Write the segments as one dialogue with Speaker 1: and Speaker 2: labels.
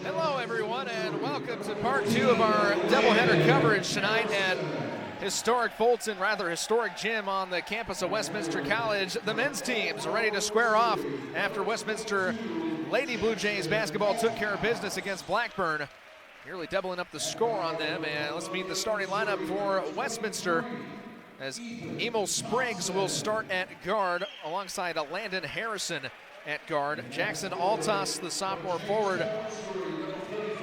Speaker 1: Hello, everyone, and welcome to part two of our doubleheader coverage tonight at historic Fulton, rather historic gym on the campus of Westminster College. The men's teams are ready to square off after Westminster Lady Blue Jays basketball took care of business against Blackburn, nearly doubling up the score on them. And let's meet the starting lineup for Westminster, as Emil Spriggs will start at guard alongside Landon Harrison at guard. Jackson Altas, the sophomore forward,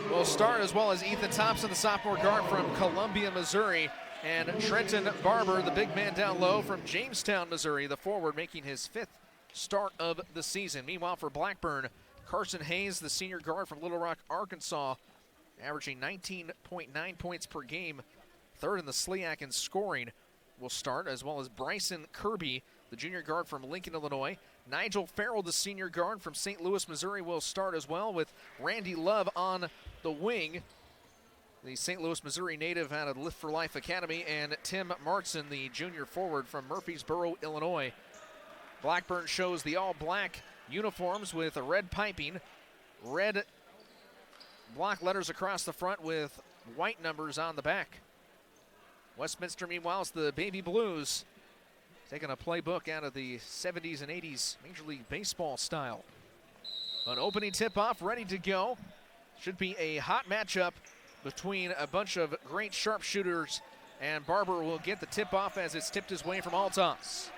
Speaker 1: will start, as well as Ethan Thompson, the sophomore guard from Columbia, Missouri, and Trenton Barber, the big man down low from Jamestown, Missouri, the forward, making his fifth start of the season. Meanwhile, for Blackburn, Carson Hayes, the senior guard from Little Rock, Arkansas, averaging 19.9 points per game, third in the SLIAC in scoring, will start, as well as Bryson Kirby, the junior guard from Lincoln, Illinois. Nigel Farrell, the senior guard from St. Louis, Missouri, will start as well, with Randy Love on the wing, the St. Louis, Missouri native out of Lift for Life Academy, and Tim Martson, the junior forward from Murfreesboro, Illinois. Blackburn shows the all-black uniforms with a red piping, red block letters across the front with white numbers on the back. Westminster, meanwhile, is the Baby Blues, taking a playbook out of the 70s and 80s Major League Baseball style. An opening tip-off ready to go. Should be a hot matchup between a bunch of great sharpshooters, and Barber will get the tip-off as it's tipped his way from Altas.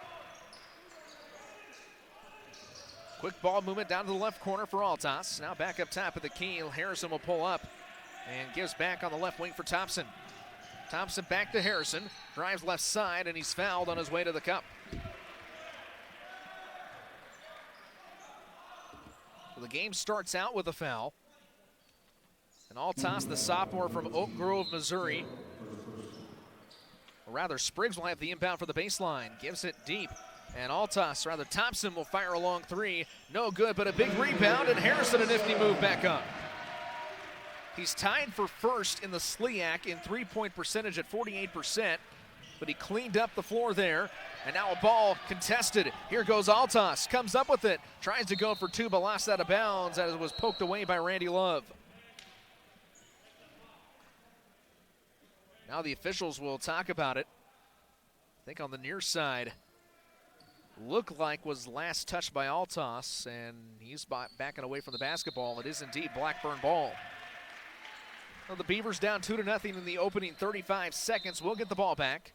Speaker 1: Quick ball movement down to the left corner for Altas. Now back up top at the key. Harrison will pull up and gives back on the left wing for Thompson. Thompson back to Harrison, drives left side, and he's fouled on his way to the cup. So the game starts out with a foul. And Altas, the sophomore from Oak Grove, Missouri, or rather Spriggs will have the inbound for the baseline, gives it deep. And Thompson will fire a long three. No good, but a big rebound, and Harrison a nifty move back up. He's tied for first in the SLIAC in three-point percentage at 48%, but he cleaned up the floor there. And now a ball contested. Here goes Altas, comes up with it, tries to go for two, but lost out of bounds as it was poked away by Randy Love. Now the officials will talk about it. I think on the near side, looked like was last touched by Altas, and he's backing away from the basketball. It is indeed Blackburn ball. Well, the Beavers down 2-0 in the opening 35 seconds. We'll get the ball back.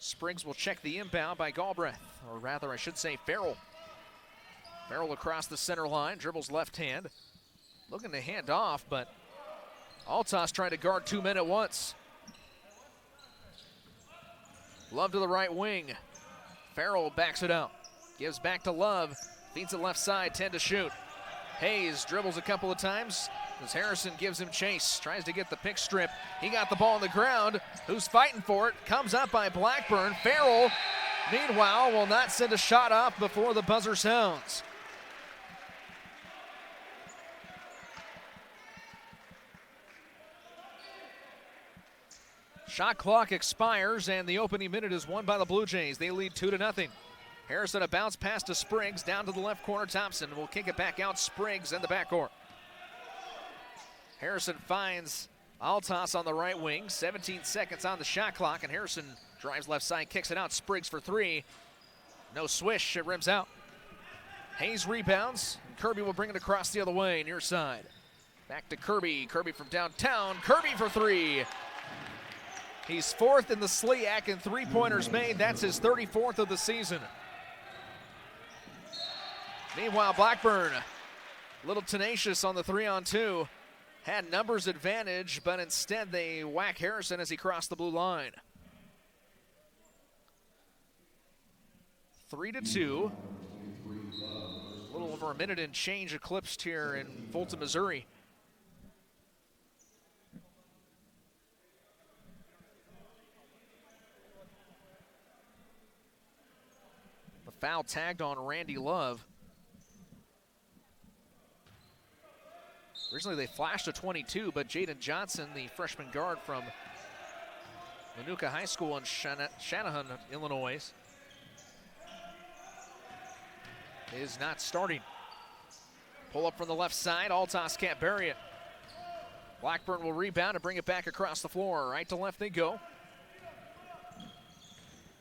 Speaker 1: Spriggs will check the inbound by Galbraith, or rather I should say Farrell. Farrell across the center line, dribbles left hand. Looking to hand off, but Altas trying to guard two men at once. Love to the right wing. Farrell backs it out. Gives back to Love. Feeds it left side, 10 to shoot. Hayes dribbles a couple of times as Harrison gives him chase. Tries to get the pick strip. He got the ball on the ground. Who's fighting for it? Comes up by Blackburn. Farrell, meanwhile, will not send a shot off before the buzzer sounds. Shot clock expires, and the opening minute is won by the Blue Jays. They lead 2-0. Harrison, a bounce pass to Spriggs, down to the left corner. Thompson will kick it back out. Spriggs in the backcourt. Harrison finds Altas on the right wing. 17 seconds on the shot clock, and Harrison drives left side, kicks it out. Spriggs for three. No swish, it rims out. Hayes rebounds, and Kirby will bring it across the other way, near side. Back to Kirby. Kirby from downtown. Kirby for three. He's fourth in the SLIAC in three-pointers made. That's his 34th of the season. Meanwhile, Blackburn, a little tenacious on the 3-on-2. Had numbers advantage, but instead they whack Harrison as he crossed the blue line. 3-2. A little over a minute and change eclipsed here in Fulton, Missouri. The foul tagged on Randy Love. Originally they flashed a 22, but Jaden Johnson, the freshman guard from Manuka High School in Channahon, Illinois, is not starting. Pull up from the left side. Altos can't bury it. Blackburn will rebound and bring it back across the floor. Right to left they go.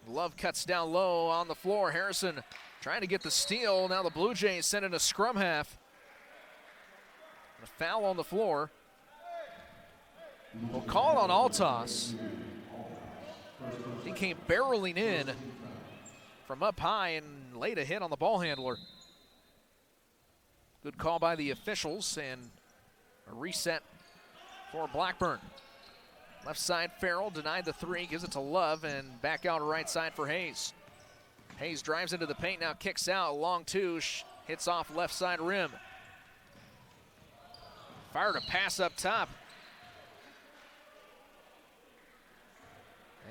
Speaker 1: Love cuts down low on the floor. Harrison trying to get the steal. Now the Blue Jays send in a scrum half. A foul on the floor. We'll call it on Altos. He came barreling in from up high and laid a hit on the ball handler. Good call by the officials and a reset for Blackburn. Left side, Farrell denied the three, gives it to Love, and back out right side for Hayes. Hayes drives into the paint, now kicks out, long two, hits off left side rim. Fired a pass up top.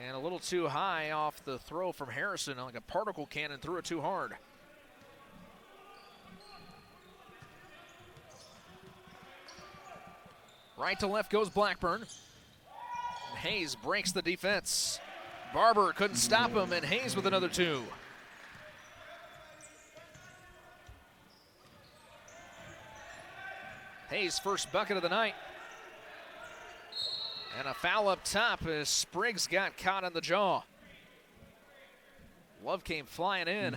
Speaker 1: And a little too high off the throw from Harrison, like a particle cannon, threw it too hard. Right to left goes Blackburn. Hayes breaks the defense. Barber couldn't stop him, and Hayes with another two. Hayes' first bucket of the night. And a foul up top as Spriggs got caught in the jaw. Love came flying in.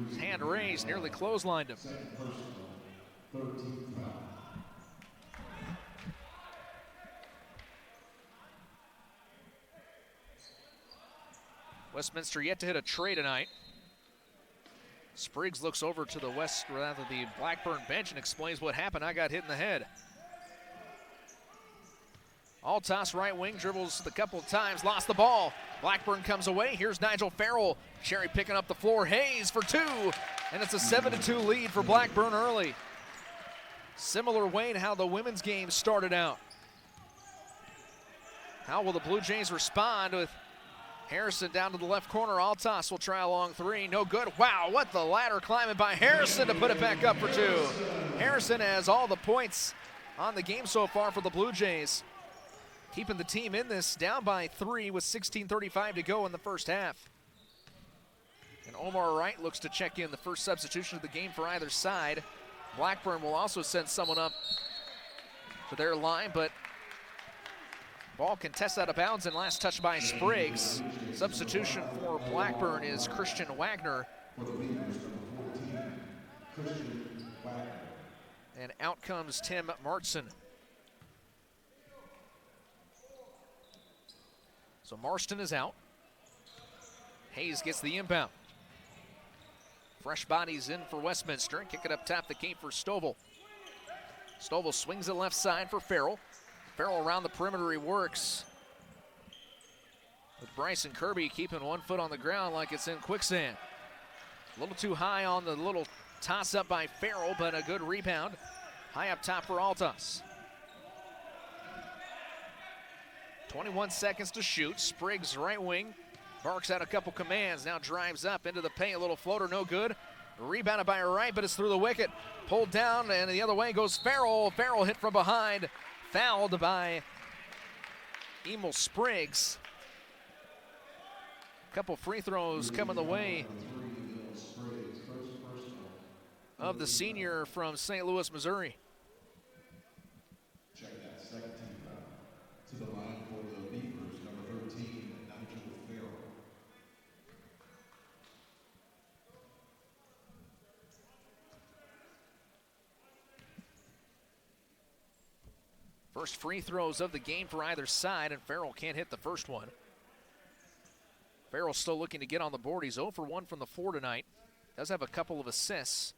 Speaker 1: His hand raised, nearly clotheslined him. Westminster yet to hit a tray tonight. Spriggs looks over to the the Blackburn bench and explains what happened. I got hit in the head. Altos right wing, dribbles a couple of times, lost the ball. Blackburn comes away. Here's Nigel Farrell. Cherry picking up the floor. Hayes for two. And it's a 7-2 lead for Blackburn early. Similar way to how the women's game started out. How will the Blue Jays respond with Harrison down to the left corner? Altos will try a long three. No good. Wow, what the ladder climbing by Harrison to put it back up for two. Harrison has all the points on the game so far for the Blue Jays, keeping the team in this, down by 3 with 16:35 to go in the first half. And Omar Wright looks to check in, the first substitution of the game for either side. Blackburn will also send someone up to their line, but ball contested out of bounds and last touch by Spriggs. Substitution for Blackburn is Christian Wagner. And out comes Tim Martson. So Marston is out. Hayes gets the inbound. Fresh bodies in for Westminster. Kick it up top, the key for Stovall. Stovall swings it left side for Farrell. Farrell around the perimeter, he works. With Bryson Kirby keeping 1 foot on the ground like it's in quicksand. A little too high on the little toss up by Farrell, but a good rebound. High up top for Altos. 21 seconds to shoot. Spriggs right wing. Barks out a couple commands. Now drives up into the paint. A little floater, no good. Rebounded by Wright, but it's through the wicket. Pulled down, and the other way goes Farrell. Farrell hit from behind. Fouled by Emil Spriggs. A couple free throws coming the way of the senior from St. Louis, Missouri.
Speaker 2: Check that, second team foul. To the line for the Beavers, number 13, Nigel Farrell.
Speaker 1: First free throws of the game for either side, and Farrell can't hit the first one. Farrell still looking to get on the board. He's 0 for 1 from the floor tonight. Does have a couple of assists.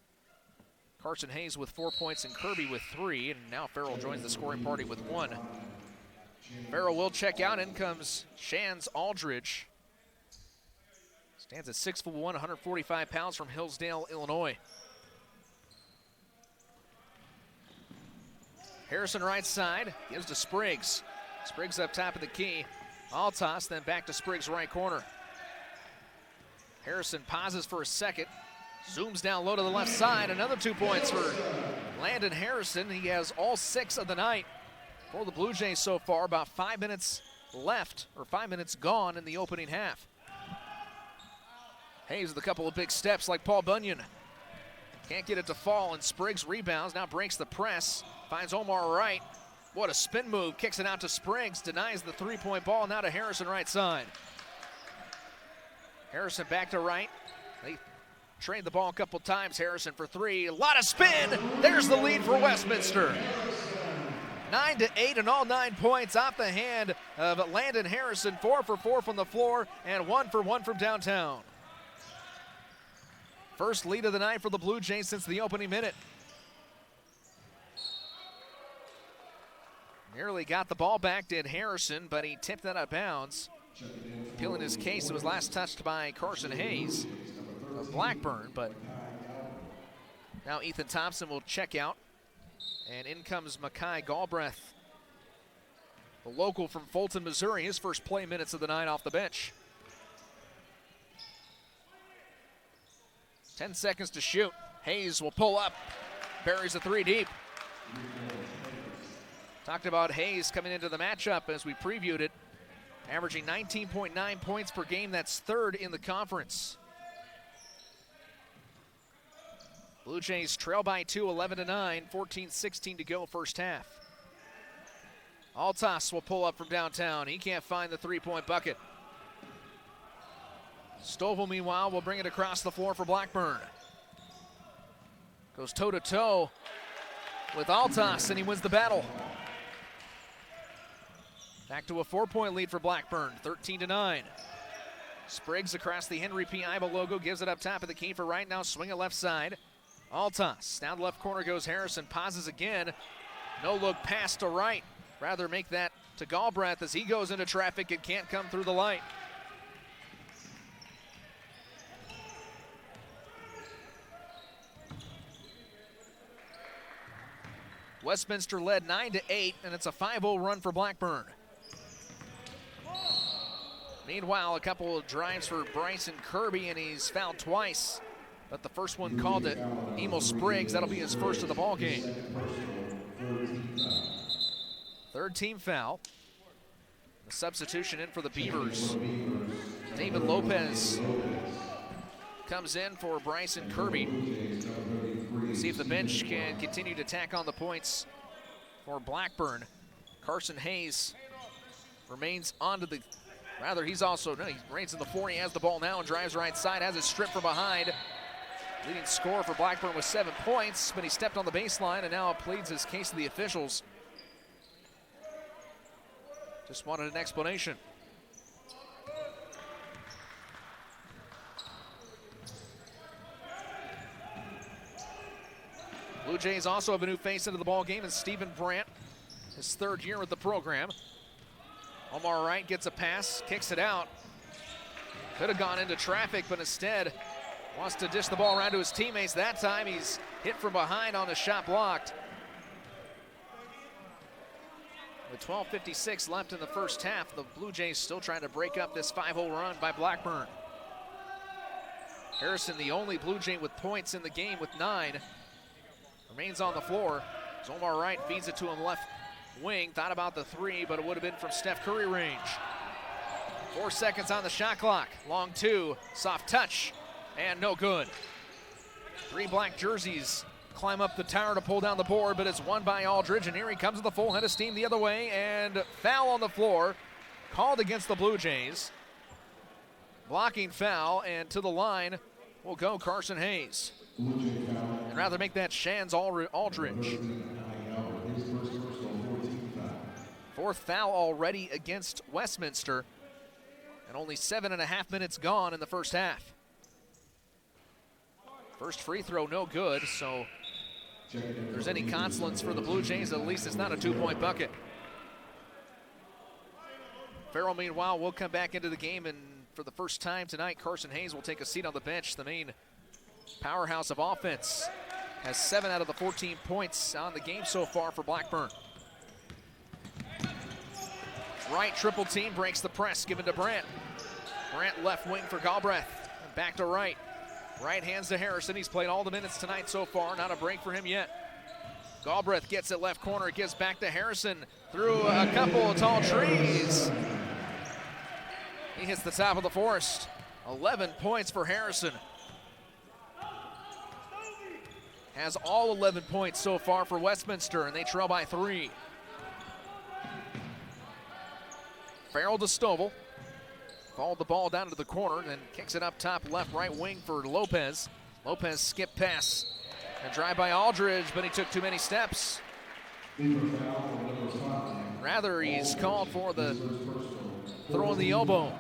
Speaker 1: Carson Hayes with 4 points and Kirby with 3, and now Farrell joins the scoring party with 1. Farrell will check out. In comes Shans Aldridge. Stands at 6'1", 145 pounds from Hillsdale, Illinois. Harrison right side, gives to Spriggs. Spriggs up top of the key. Altos, then back to Spriggs right corner. Harrison pauses for a second. Zooms down low to the left side. Another 2 points for Landon Harrison. He has all 6 of the night for the Blue Jays so far. About 5 minutes left, or 5 minutes gone in the opening half. Hayes with a couple of big steps like Paul Bunyan. Can't get it to fall, and Spriggs rebounds, now breaks the press, finds Omar Wright. What a spin move, kicks it out to Spriggs, denies the three-point ball, now to Harrison right side. Harrison back to Wright. They trade the ball a couple times, Harrison for three, a lot of spin. There's the lead for Westminster. 9-8 and all 9 points off the hand of Landon Harrison, 4 for 4 from the floor and 1 for 1 from downtown. First lead of the night for the Blue Jays since the opening minute. Nearly got the ball back, did Harrison, but he tipped that out of bounds. Appealing his case, it was last touched by Carson Hayes of Blackburn, but now Ethan Thompson will check out. And in comes Makai Galbraith, the local from Fulton, Missouri, his first play minutes of the night off the bench. 10 seconds to shoot. Hayes will pull up, buries a three deep. Talked about Hayes coming into the matchup as we previewed it, averaging 19.9 points per game. That's third in the conference. Blue Jays trail by 2, 11-9, 14-16 to go first half. Altas will pull up from downtown. He can't find the three-point bucket. Stovall, meanwhile, will bring it across the floor for Blackburn. Goes toe-to-toe with Altas, and he wins the battle. Back to a 4-point lead for Blackburn, 13-9. Spriggs across the Henry P. Iba logo, gives it up top of the key for Wright. Now swing it left side. Altas, down the left corner goes Harrison, pauses again. No look pass to Wright. Rather make that to Galbraith as he goes into traffic and can't come through the light. Westminster led 9-8, and it's a 5-0 run for Blackburn. Meanwhile, a couple of drives for Bryson Kirby, and he's fouled twice. But the first one called to Emil Spriggs. That'll be his first of the ball game. Third team foul. The substitution in for the Beavers. David Lopez comes in for Bryson Kirby. See if the bench can continue to tack on the points for Blackburn. Carson Hayes remains onto the, he's also, no, he remains in the floor. He has the ball now and drives right side, has it stripped from behind. Leading scorer for Blackburn with 7 points, but he stepped on the baseline and now pleads his case to the officials. Just wanted an explanation. Blue Jays also have a new face into the ball game, and Stephen Brandt, his third year with the program. Omar Wright gets a pass, kicks it out. Could have gone into traffic, but instead wants to dish the ball around to his teammates. That time he's hit from behind on the shot blocked. With 12:56 left in the first half, the Blue Jays still trying to break up this 5-0 run by Blackburn. Harrison, the only Blue Jay with points in the game with 9, remains on the floor. As Omar Wright feeds it to him left wing. Thought about the three, but it would have been from Steph Curry range. 4 seconds on the shot clock. Long two, soft touch, and no good. 3 black jerseys climb up the tower to pull down the board, but it's won by Aldridge, and here he comes with the full head of steam the other way, and foul on the floor, called against the Blue Jays. Blocking foul, and to the line will go Carson Hayes. And rather make that Shands Aldridge. 4th foul already against Westminster, and only 7.5 minutes gone in the first half. First free throw, no good, so if there's any consolence for the Blue Jays, at least it's not a 2-point bucket. Farrell, meanwhile, will come back into the game, and for the first time tonight, Carson Hayes will take a seat on the bench. The main powerhouse of offense has 7 out of the 14 points on the game so far for Blackburn. Right triple team, breaks the press, given to Brandt. Brandt left wing for Galbraith, and back to Wright. Right hands to Harrison. He's played all the minutes tonight so far. Not a break for him yet. Galbraith gets it left corner. It gives back to Harrison through a couple of tall trees. He hits the top of the forest. 11 points for Harrison. has all 11 points so far for Westminster, and they trail by 3. Farrell to Stovall. Followed the ball down to the corner, then kicks it up top left, right wing for Lopez. Lopez skip pass. And drive by Aldridge, but he took too many steps. Rather, he's called for the throw in the elbow.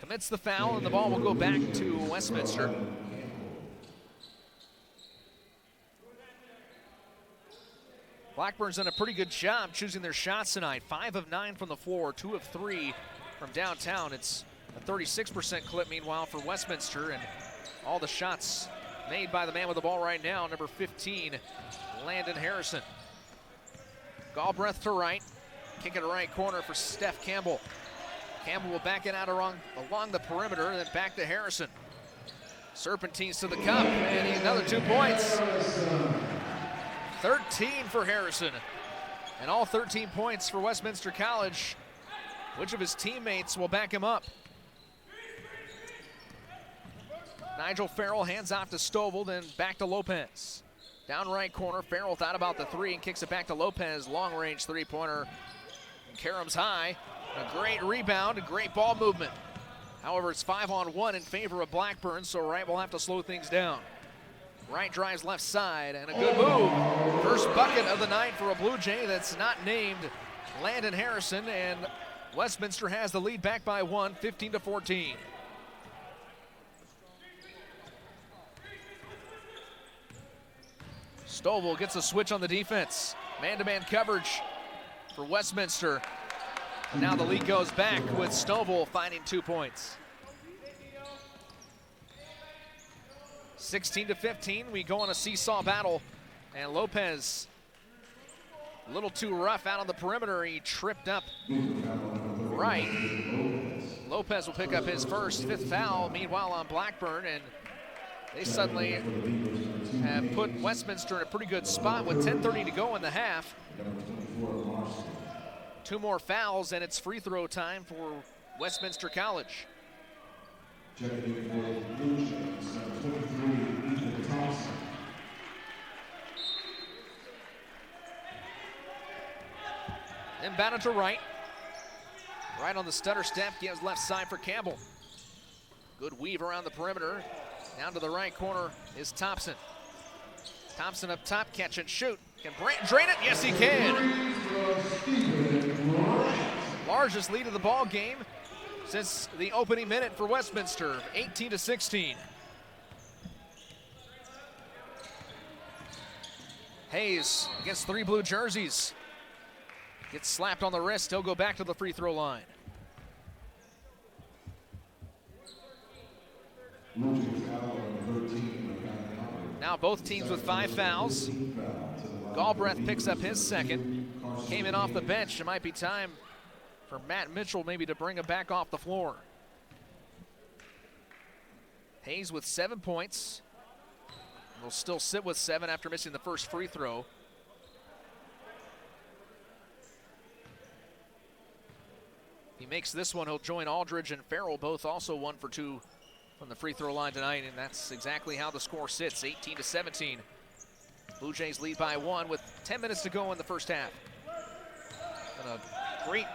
Speaker 1: Commits the foul, and the ball will go back to Westminster. Blackburn's done a pretty good job choosing their shots tonight. 5 of 9 from the floor, 2 of 3 from downtown. It's a 36% clip, meanwhile, for Westminster, and all the shots made by the man with the ball right now, number 15, Landon Harrison. Galbraith to right, kick it to right corner for Steph Campbell. Campbell will back it out along the perimeter, and then back to Harrison. Serpentines to the cup, and another 2 points. 13 for Harrison, and all 13 points for Westminster College. Which of his teammates will back him up? Nigel Farrell hands off to Stovall, then back to Lopez. Down right corner, Farrell thought about the 3 and kicks it back to Lopez. Long-range three-pointer, and Karam's high. A great rebound, a great ball movement. However, it's 5-on-1 in favor of Blackburn, so Wright will have to slow things down. Wright drives left side, and a good move. First bucket of the night for a Blue Jay that's not named Landon Harrison, and Westminster has the lead back by 1, 15-14. Stovall gets a switch on the defense. Man-to-man coverage for Westminster. And now the lead goes back with Stovall finding 2 points. 16-15, we go on a seesaw battle, and Lopez a little too rough out on the perimeter. He tripped up right. Lopez will pick up his first, 5th foul, meanwhile on Blackburn, and they suddenly have put Westminster in a pretty good spot with 10:30 to go in the half. 2 more fouls, and it's free throw time for Westminster College. Inbounded to right. Right on the stutter step, gives left side for Campbell. Good weave around the perimeter. Down to the right corner is Thompson. Thompson up top, catch and shoot. Can drain it? Yes, he can. Largest lead of the ball game since the opening minute for Westminster, 18-16. Hayes against 3 blue jerseys. Gets slapped on the wrist. He'll go back to the free throw line. Now both teams with 5 fouls. Galbraith picks up his second. Came in off the bench. It might be time for Matt Mitchell maybe to bring him back off the floor. Hayes with 7 points. Will still sit with 7 after missing the first free throw. He makes this one, he'll join Aldridge and Farrell, both also 1 for 2 from the free throw line tonight, and that's exactly how the score sits, 18-17. Blue Jays lead by 1 with 10 minutes to go in the first half. And a great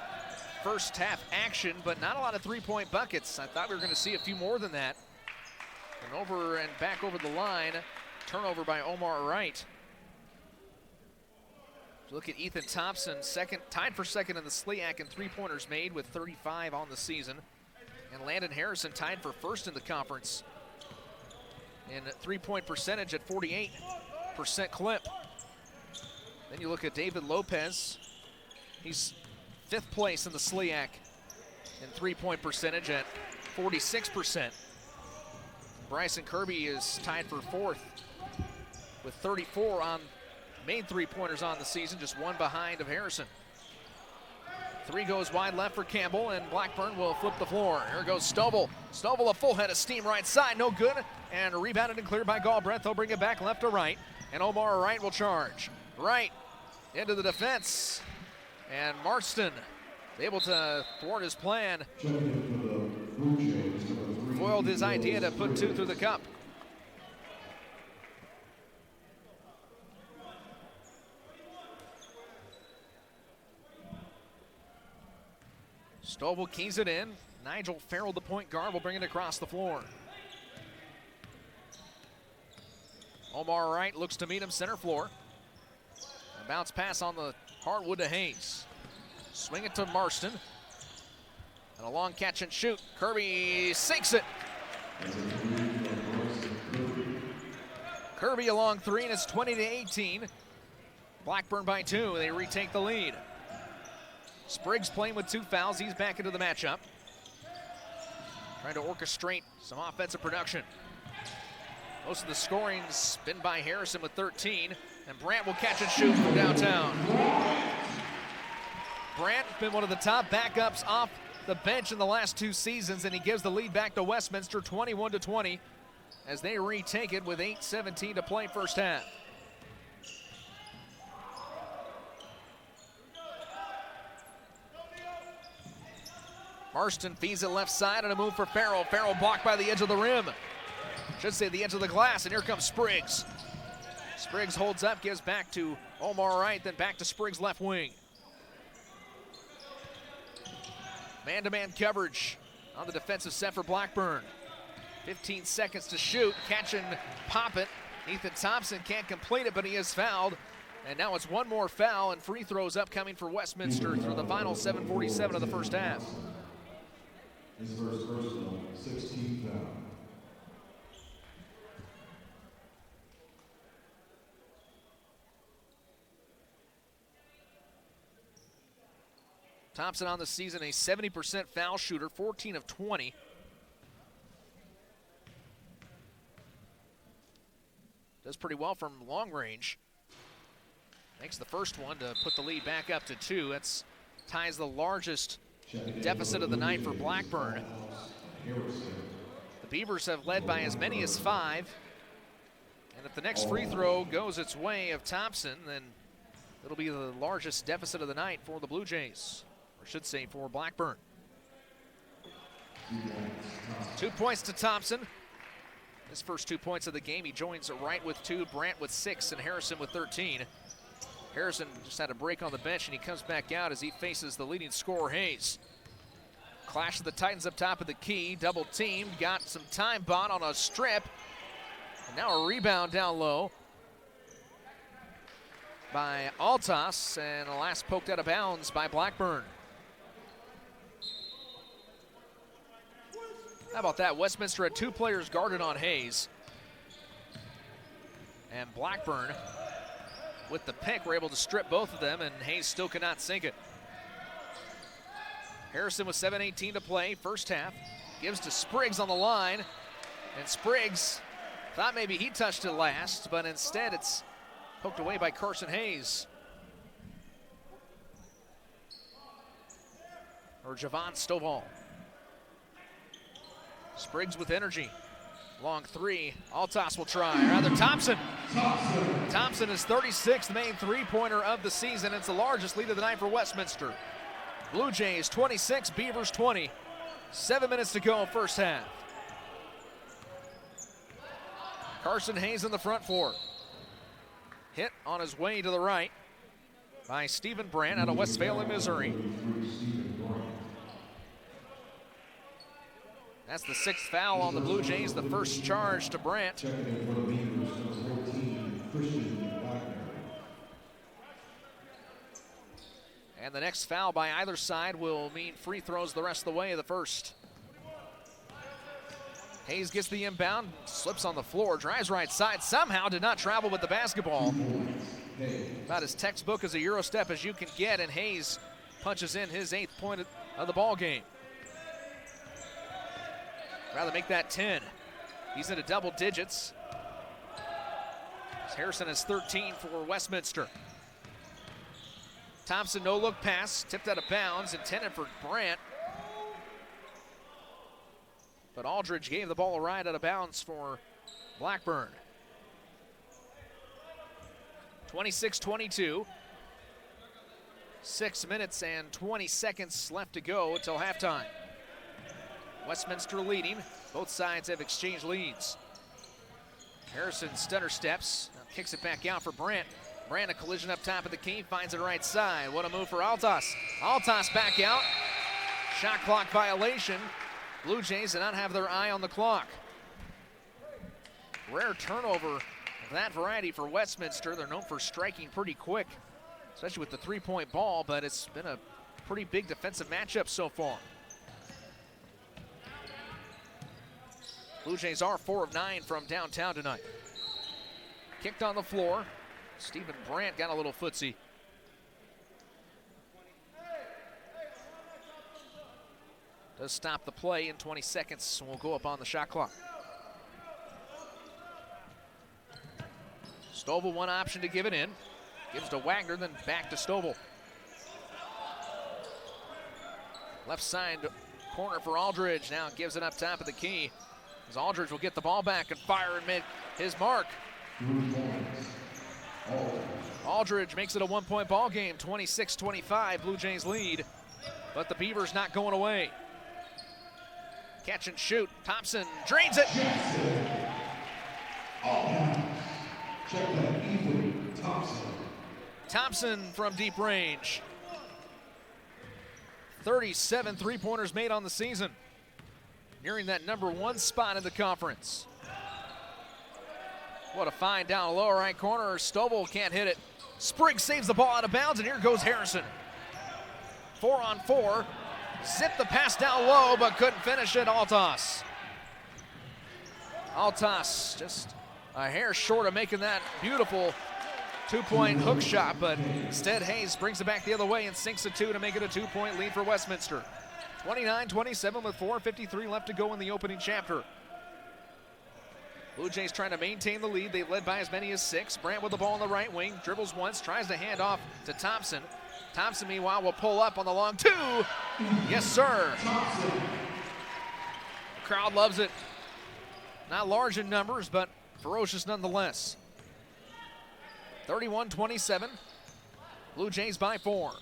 Speaker 1: first half action, but not a lot of 3-point buckets. I thought we were going to see a few more than that. And over and back over the line, turnover by Omar Wright. Look at Ethan Thompson, tied for second in the SLIAC in 3-pointers made with 35 on the season. And Landon Harrison tied for first in the conference in 3-point percentage at 48% clip. Then you look at David Lopez. He's 5th place in the SLIAC in 3-point percentage at 46%. Bryson Kirby is tied for 4th with 34 on made 3-pointers on the season, just 1 behind of Harrison. 3 goes wide left for Campbell, and Blackburn will flip the floor. Here goes Stovall. Stovall, a full head of steam right side, no good, and rebounded and cleared by Galbraith. They'll bring it back left to right, and Omar Wright will charge. Wright into the defense, and Marston able to thwart his plan,
Speaker 2: Checking in for the Blue Jays, number 3.
Speaker 1: foiled his idea to put 2 through the cup. Stovall keys it in. Nigel Farrell, the point guard, will bring it across the floor. Omar Wright looks to meet him center floor. A bounce pass on the hardwood to Hayes. Swing it to Marston. And a long catch and shoot. Kirby sinks it. Kirby a long 3, and it's 20-18. Blackburn by 2. They retake the lead. Spriggs playing with 2 fouls. He's back into the matchup. Trying to orchestrate some offensive production. Most of the scoring's been by Harrison with 13, and Brandt will catch and shoot from downtown. Brandt been one of the top backups off the bench in the last 2 seasons, and he gives the lead back to Westminster 21-20 as they retake it with 8:17 to play first half. Marston feeds it left side and a move for Farrell. Farrell blocked by the edge of the rim. Should say the edge of the glass, and here comes Spriggs. Spriggs holds up, gives back to Omar Wright, then back to Spriggs left wing. Man-to-man coverage on the defensive set for Blackburn. 15 seconds to shoot, catch and pop it. Ethan Thompson can't complete it, but he is fouled. And now it's one more foul and free throws upcoming for Westminster through the final 7:47 of the first half.
Speaker 2: His first personal, 16th foul.
Speaker 1: Thompson on the season, a 70% foul shooter, 14 of 20. Does pretty well from long range. Makes the first one to put the lead back up to 2. That's ties the largest deficit of the night for Blackburn. The Beavers have led by as many as 5. And if the next free throw goes its way of Thompson, then it'll be the largest deficit of the night for the Blue Jays. Or should say for Blackburn. 2 points to Thompson. His first 2 points of the game. He joins Wright with 2, Brandt with 6, and Harrison with 13. Harrison just had a break on the bench, and he comes back out as he faces the leading scorer, Hayes. Clash of the Titans up top of the key. Double teamed. Got some time bought on a strip. And now a rebound down low by Altas, and the last poked out of bounds by Blackburn. How about that? Westminster had 2 players guarded on Hayes. And Blackburn, with the pick, were able to strip both of them, and Hayes still could not sink it. Harrison with 7:18 to play, first half. Gives to Spriggs on the line, and Spriggs thought maybe he touched it last, but instead it's poked away by Carson Hayes. Or Javon Stovall. Spriggs with energy. Long 3. Altas will try. Rather, Thompson. Thompson is 36th main 3-pointer of the season. It's the largest lead of the night for Westminster. Blue Jays 26, Beavers 20. 7 minutes to go, first half. Carson Hayes in the front floor. Hit on his way to the right by Stephen Brandt out of Westphalia, Missouri. That's the 6th foul on the Blue Jays, the first charge to Brandt. And the next foul by either side will mean free throws the rest of the way of the first. Hayes gets the inbound, slips on the floor, drives right side, somehow did not travel with the basketball. About as textbook as a Euro step as you can get, and Hayes punches in his 8th point of the ball game. Rather make that 10. He's into double digits. Harrison has 13 for Westminster. Thompson, no look pass, tipped out of bounds, intended for Brandt. But Aldridge gave the ball a ride out of bounds for Blackburn. 26-22. 6 minutes and 20 seconds left to go until halftime. Westminster leading. Both sides have exchanged leads. Harrison stutter steps, now kicks it back out for Brandt. Brandt, a collision up top of the key, finds it right side. What a move for Altas. Altas back out. Shot clock violation. Blue Jays did not have their eye on the clock. Rare turnover of that variety for Westminster. They're known for striking pretty quick, especially with the three-point ball, but it's been a pretty big defensive matchup so far. Blue Jays are 4 of 9 from downtown tonight. Kicked on the floor. Stephen Brandt got a little footsie. Does stop the play in 20 seconds, and we'll go up on the shot clock. Stovall, one option to give it in. Gives to Wagner, then back to Stovall. Left side corner for Aldridge. Now gives it up top of the key. As Aldridge will get the ball back and fire and make his mark. Aldridge makes it a one-point ball game, 26-25, Blue Jays lead. But the Beavers not going away. Catch and shoot, Thompson drains it. Thompson from deep range. 37 three-pointers made on the season. Nearing that #1 spot in the conference. What a find down lower right corner. Stovall can't hit it. Spriggs saves the ball out of bounds, and here goes Harrison. 4-on-4. Zipped the pass down low, but couldn't finish it. Altas just a hair short of making that beautiful two-point hook shot, but instead Hayes brings it back the other way and sinks a two to make it a 2-point lead for Westminster. 29-27 with 4:53 left to go in the opening chapter. Blue Jays trying to maintain the lead. They've led by as many as 6. Brandt with the ball on the right wing, dribbles once, tries to hand off to Thompson. Thompson, meanwhile, will pull up on the long two. Yes, sir. The crowd loves it. Not large in numbers, but ferocious nonetheless. 31-27. Blue Jays by 4.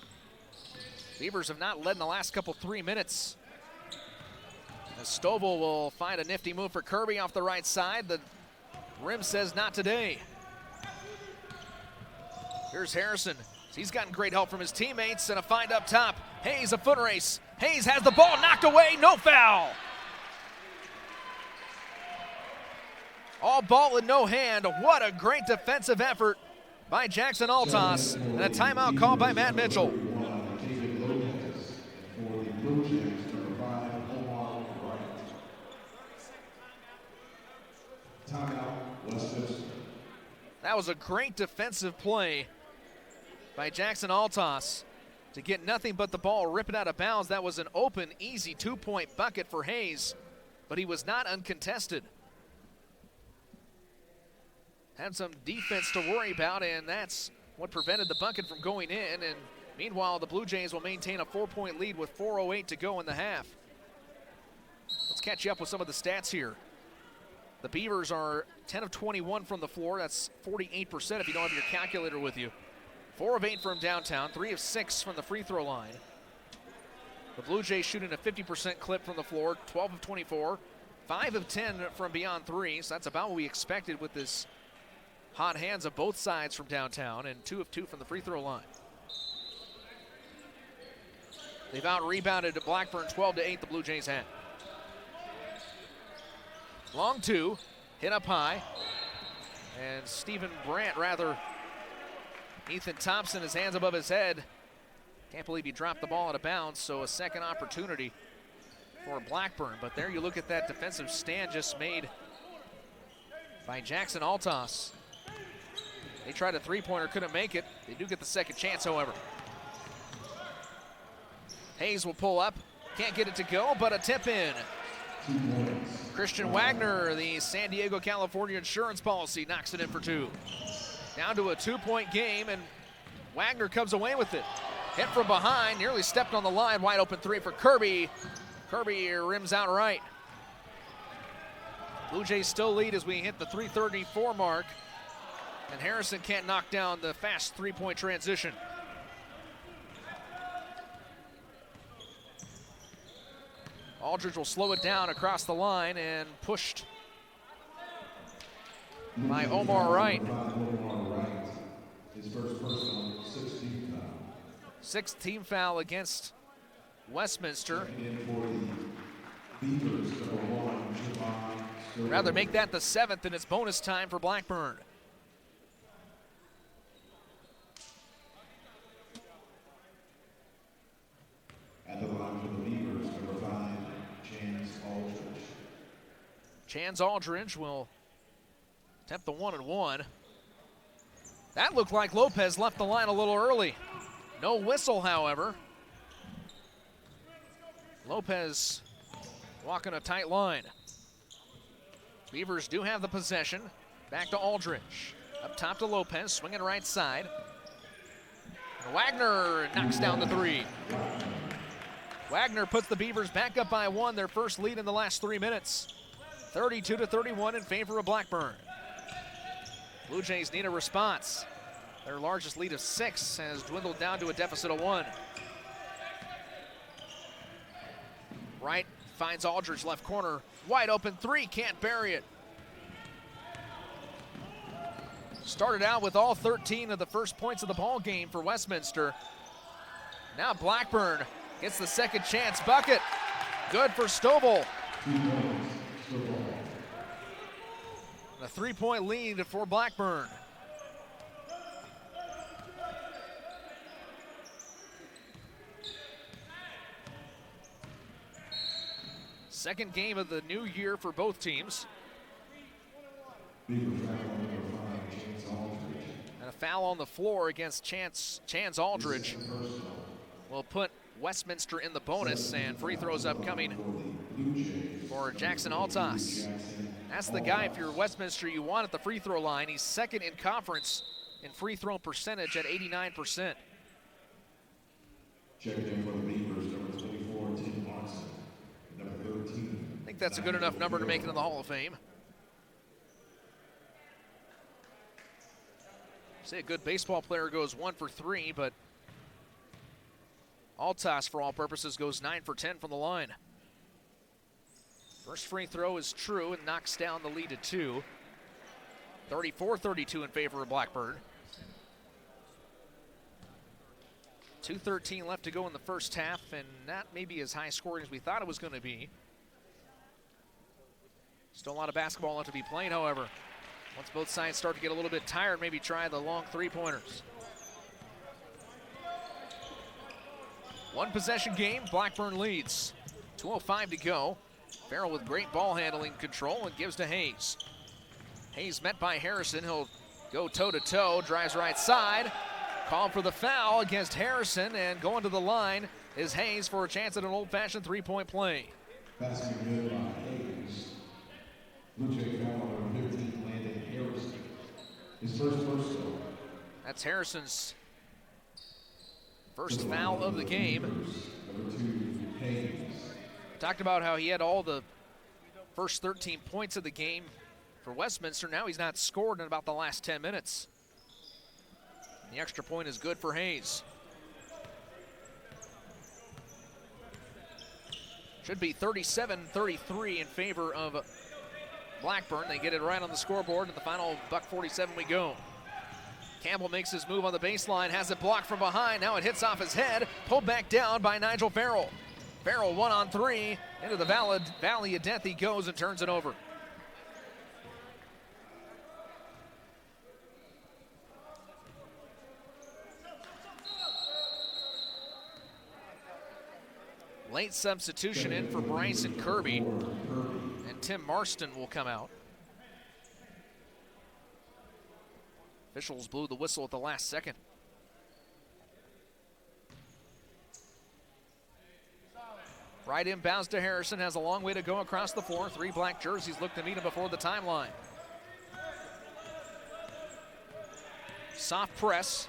Speaker 1: Beavers have not led in the last couple 3 minutes. As Stovall will find a nifty move for Kirby off the right side. The rim says not today. Here's Harrison. He's gotten great help from his teammates and a find up top. Hayes, a foot race. Hayes has the ball knocked away, no foul. All ball and no hand. What a great defensive effort by Jackson Altas, and a timeout called by Matt Mitchell. That was a great defensive play by Jackson Altas to get nothing but the ball, rip it out of bounds. That was an open, easy 2-point bucket for Hayes, but he was not uncontested. Had some defense to worry about, and that's what prevented the bucket from going in. And meanwhile, the Blue Jays will maintain a 4-point lead with 4:08 to go in the half. Let's catch you up with some of the stats here. The Beavers are 10 of 21 from the floor. That's 48% if you don't have your calculator with you. 4 of 8 from downtown, 3 of 6 from the free throw line. The Blue Jays shooting a 50% clip from the floor, 12 of 24, 5 of 10 from beyond 3. So that's about what we expected with this hot hands of both sides from downtown, and 2 of 2 from the free throw line. They've out-rebounded Blackburn 12-8, the Blue Jays had. Long two, hit up high, and Stephen Brandt, rather, Ethan Thompson, his hands above his head. Can't believe he dropped the ball out of bounds, so a second opportunity for Blackburn. But there you look at that defensive stand just made by Jackson Altas. They tried a three-pointer, couldn't make it. They do get the second chance, however. Hayes will pull up, can't get it to go, but a tip in. Christian Wagner, the San Diego, California insurance policy, knocks it in for 2. Down to a 2-point game, and Wagner comes away with it. Hit from behind, nearly stepped on the line, wide open 3 for Kirby. Kirby rims out right. Blue Jays still lead as we hit the 3:34 mark, and Harrison can't knock down the fast 3-point transition. Aldridge will slow it down across the line and pushed by Omar Wright.
Speaker 2: His first personal 16th foul.
Speaker 1: Sixth team foul against Westminster. Rather make that the 7th, and it's bonus time for Blackburn.
Speaker 2: At the line for the Beavers, number 5, Chance Aldridge.
Speaker 1: Chance Aldridge will attempt the 1-and-1. That looked like Lopez left the line a little early. No whistle, however. Lopez walking a tight line. Beavers do have the possession. Back to Aldridge. Up top to Lopez, swinging right side. And Wagner knocks down the 3. Wagner puts the Beavers back up by 1, their first lead in the last 3 minutes. 32-31 in favor of Blackburn. Blue Jays need a response. Their largest lead of 6 has dwindled down to a deficit of 1. Wright finds Aldridge left corner. Wide open 3, can't bury it. Started out with all 13 of the first points of the ball game for Westminster. Now Blackburn gets the second chance bucket. Good for Stovall. A 3-point lead for Blackburn. Second game of the new year for both teams. And a foul on the floor against Chance Aldridge will put Westminster in the bonus, and free throws upcoming for Jackson Altas. That's the guy, if you're Westminster, you want at the free throw line. He's second in conference in free throw percentage at 89%.
Speaker 2: Checking in for the Beavers, number 24, Tim Watson. Number 13.
Speaker 1: I think that's a good enough number to make it in the Hall of Fame. Say a good baseball player goes 1 for 3, but Altas, for all purposes, goes 9 for 10 from the line. First free throw is true and knocks down the lead to 2. 34-32 in favor of Blackburn. 2:13 left to go in the first half, and not maybe as high scoring as we thought it was going to be. Still a lot of basketball left to be played, however. Once both sides start to get a little bit tired, maybe try the long three-pointers. One possession game, Blackburn leads. 2:05 to go. Farrell with great ball handling control and gives to Hayes. Hayes met by Harrison. He'll go toe-to-toe, drives right side. Called for the foul against Harrison, and going to the line is Hayes for a chance at an old-fashioned three-point play.
Speaker 2: Basket good by Hayes. Blue Jay foul number 15, Landon Harrison. His first personal.
Speaker 1: That's Harrison's first foul of the game.
Speaker 2: Number 2, Hayes.
Speaker 1: Talked about how he had all the first 13 points of the game for Westminster. Now he's not scored in about the last 10 minutes. The extra point is good for Hayes. Should be 37-33 in favor of Blackburn. They get it right on the scoreboard. In the final $1:47 we go. Campbell makes his move on the baseline, has it blocked from behind. Now it hits off his head, pulled back down by Nigel Farrell. Farrell 1-on-3, into the Valley of Death he goes and turns it over. Late substitution in for Bryson Kirby, and Tim Marston will come out. Officials blew the whistle at the last second. Right inbounds to Harrison, has a long way to go across the floor. 3 black jerseys look to meet him before the timeline. Soft press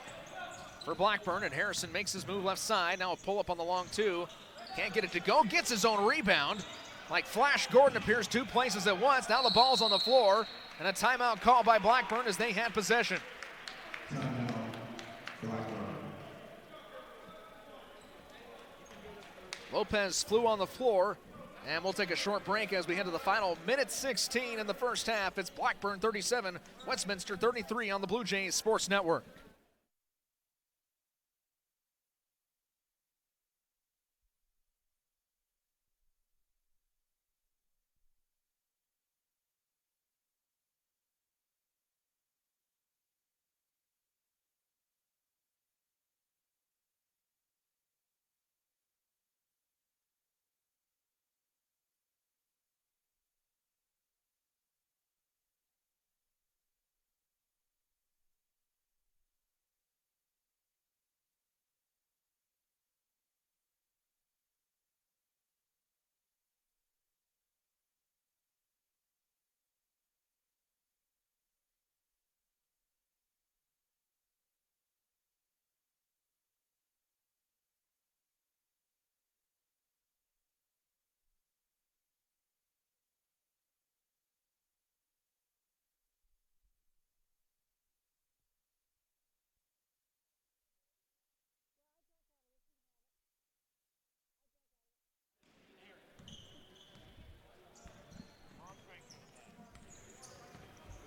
Speaker 1: for Blackburn, and Harrison makes his move left side. Now a pull up on the long 2. Can't get it to go, gets his own rebound. Like Flash Gordon appears 2 places at once. Now the ball's on the floor, and a timeout call by Blackburn as they had possession.
Speaker 2: Timeout, Blackburn.
Speaker 1: Lopez flew on the floor, And we'll take a short break as we head to the final minute 16 in the first half. It's Blackburn 37, Westminster 33 on the Blue Jays Sports Network.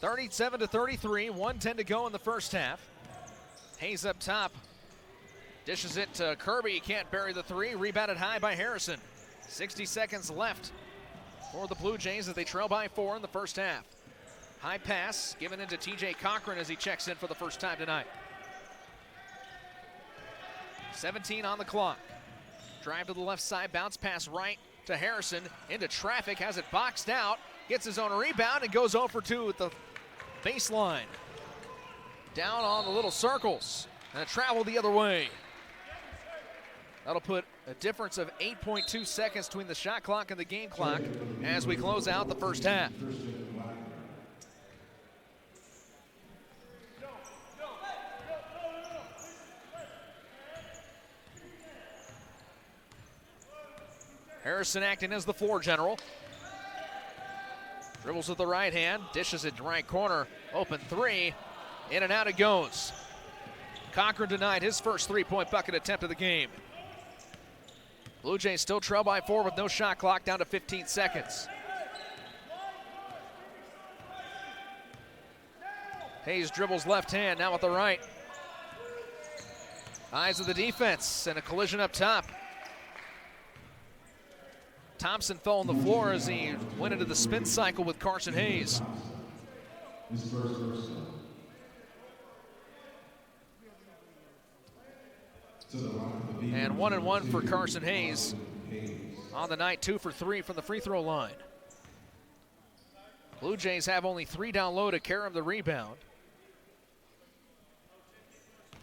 Speaker 1: (37-33), 1:10 to go in the first half. Hayes up top. Dishes it to Kirby. He can't bury the three. Rebounded high by Harrison. 60 seconds left for the Blue Jays as they trail by 4 in the first half. High pass given into TJ Cochran as he checks in for the first time tonight. 17 on the clock. Drive to the left side. Bounce pass right to Harrison. Into traffic. Has it boxed out. Gets his own rebound and goes 0 for 2 at the baseline. Down on the little circles and travel the other way. That'll put a difference of 8.2 seconds between the shot clock and the game clock as we close out the first half. Harrison acting as the floor general. Dribbles with the right hand, dishes it to right corner, open three, in and out it goes. Cochran denied his first three-point bucket attempt of the game. Blue Jays still trail by 4 with no shot clock, down to 15 seconds. Hayes dribbles left hand, now with the right. Eyes of the defense, and a collision up top. Thompson fell on the floor as he went into the spin cycle with Carson Hayes. And 1-1 for Carson Hayes on the night, 2 for 3 from the free throw line. Blue Jays have only 3 down low to carry him the rebound.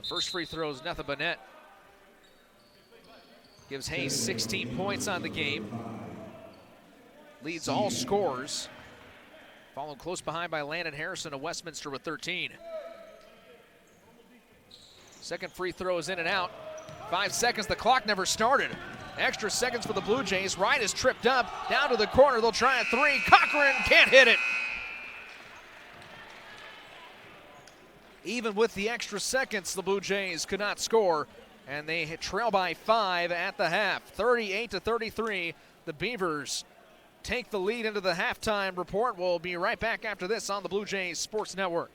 Speaker 1: The first free throw is nothing but net. Gives Hayes 16 points on the game. Leads all scorers. Followed close behind by Landon Harrison of Westminster with 13. Second free throw is in and out. 5 seconds, the clock never started. Extra seconds for the Blue Jays. Wright is tripped up, down to the corner. They'll try a three. Cochran can't hit it. Even with the extra seconds, the Blue Jays could not score, and they trail by 5 at the half. 38-33, the Beavers take the lead into the halftime report. We'll be right back after this on the Blue Jays Sports Network.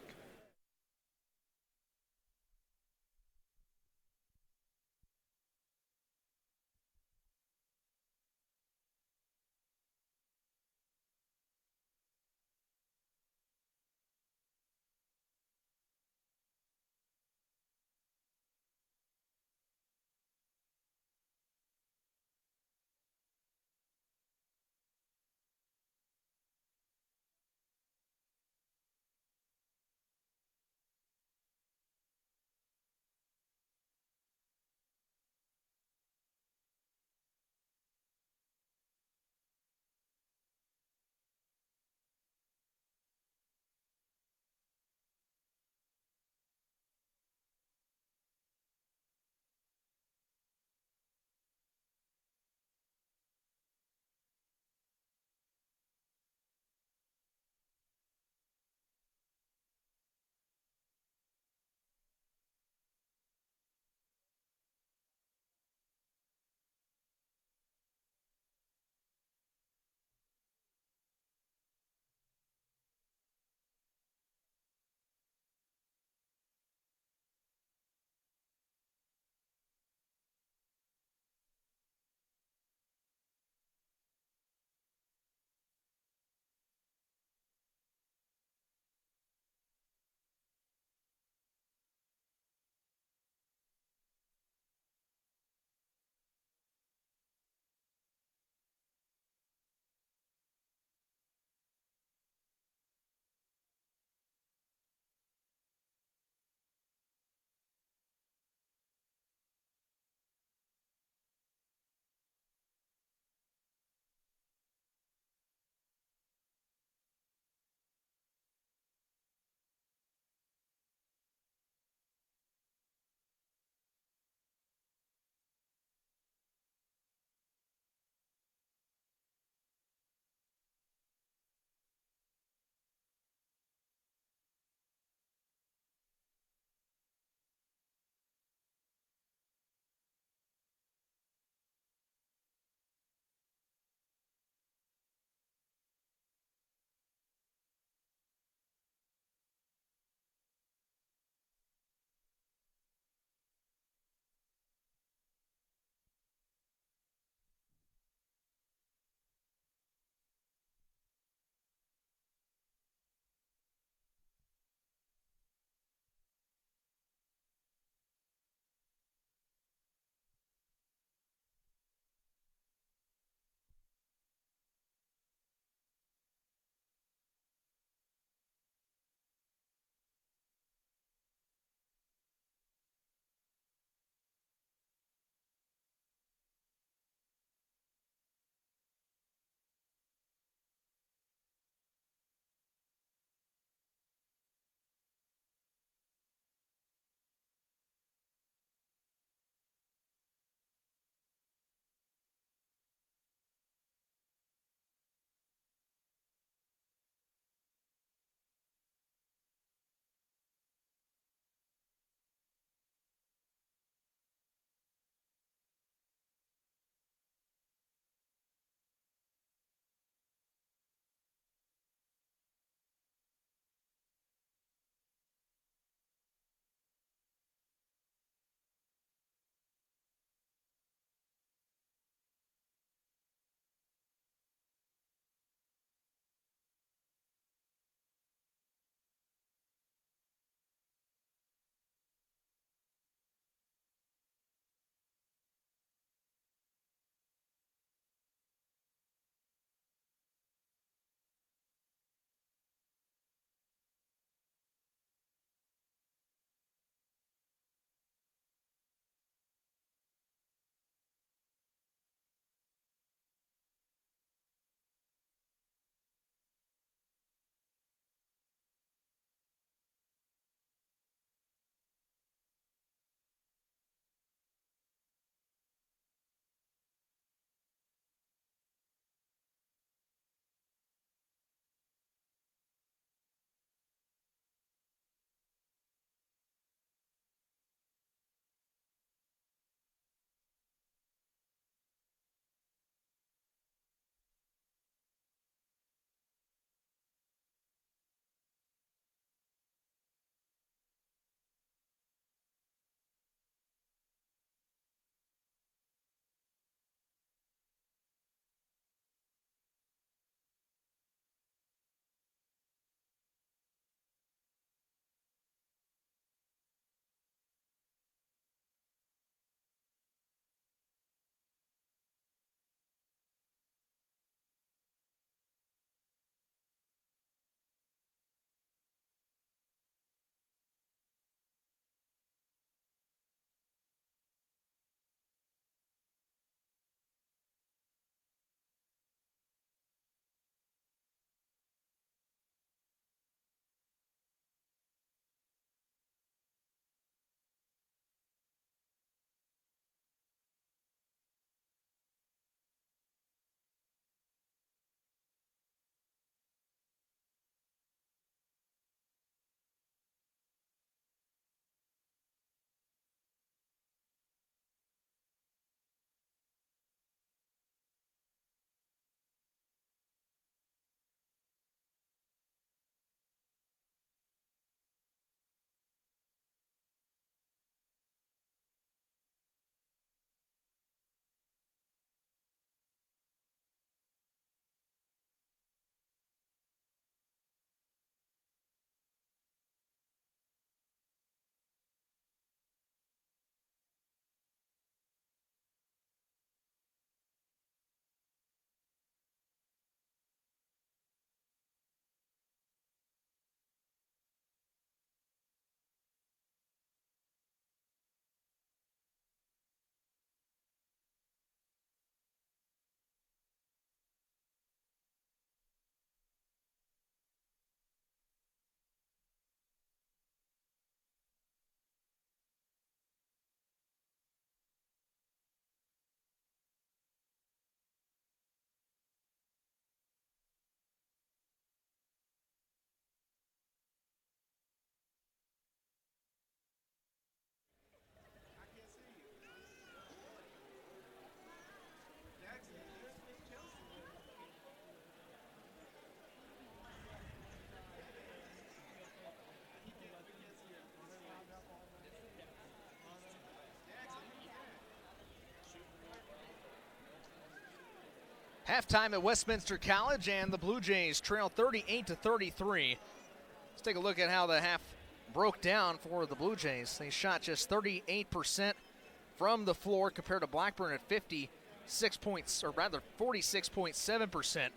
Speaker 1: Halftime at Westminster College, and the Blue Jays trail 38-33. Let's take a look at how the half broke down for the Blue Jays. They shot just 38% from the floor compared to Blackburn at 46.7%.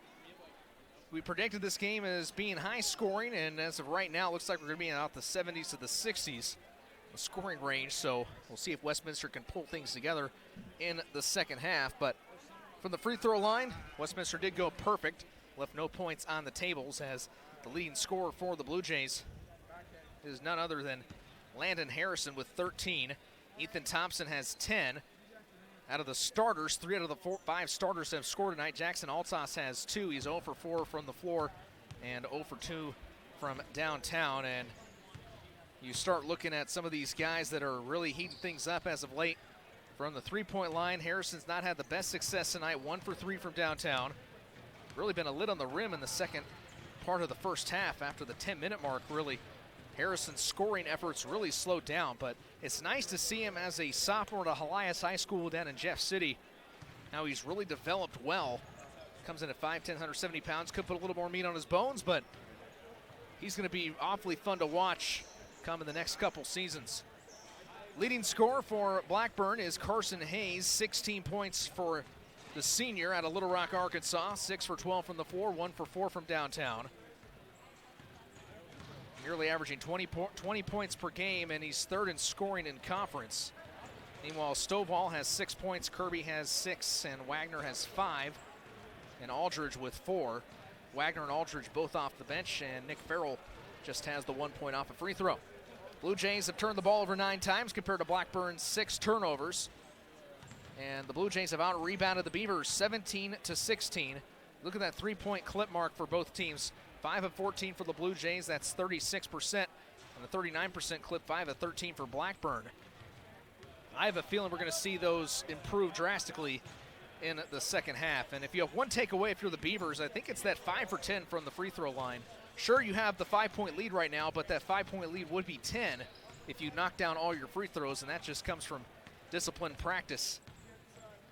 Speaker 1: We predicted this game as being high scoring, and as of right now, it looks like we're going to be in about the 70s to the 60s the scoring range. So we'll see if Westminster can pull things together in the second half. But from the free throw line, Westminster did go perfect, left no points on the tables, as the leading scorer for the Blue Jays is none other than Landon Harrison with 13. Ethan Thompson has 10. Out of the starters, 3 out of the 5 starters have scored tonight. Jackson Altos has 2. He's 0 for 4 from the floor and 0 for 2 from downtown. And you start looking at some of these guys that are really heating things up as of late. From the three-point line, Harrison's not had the best success tonight. 1 for 3 from downtown. Really been a lid on the rim in the second part of the first half. After the 10-minute mark, really, Harrison's scoring efforts really slowed down, but it's nice to see him as a sophomore at Helias High School down in Jeff City. Now he's really developed well. Comes in at 5'10", 170 pounds. Could put a little more meat on his bones, but he's going to be awfully fun to watch come in the next couple seasons. Leading scorer for Blackburn is Carson Hayes. 16 points for the senior out of Little Rock, Arkansas. 6 for 12 from the floor, 1 for 4 from downtown. Nearly averaging 20 points per game, and he's third in scoring in conference. Meanwhile, Stovall has 6 points, Kirby has 6, and Wagner has 5, and Aldridge with 4. Wagner and Aldridge both off the bench, and Nick Farrell just has the 1 point off a free throw. Blue Jays have turned the ball over 9 times compared to Blackburn's 6 turnovers. And the Blue Jays have out-rebounded the Beavers 17-16. Look at that 3-point clip mark for both teams. 5 of 14 for the Blue Jays, that's 36%. And the 39% clip, 5 of 13 for Blackburn. I have a feeling we're going to see those improve drastically in the second half. And if you have one takeaway, if you're the Beavers, I think it's that 5 for 10 from the free throw line. Sure, you have the 5-point lead right now, but that 5-point lead would be 10 if you knock down all your free throws, and that just comes from disciplined practice.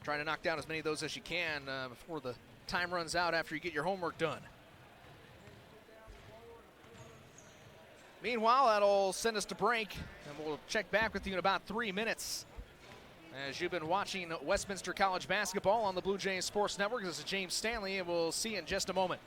Speaker 1: Trying to knock down as many of those as you can before the time runs out after you get your homework done. Meanwhile, that'll send us to break, and we'll check back with you in about 3 minutes. As you've been watching Westminster College basketball on the Blue Jays Sports Network, this is James Stanley, and we'll see you in just a moment.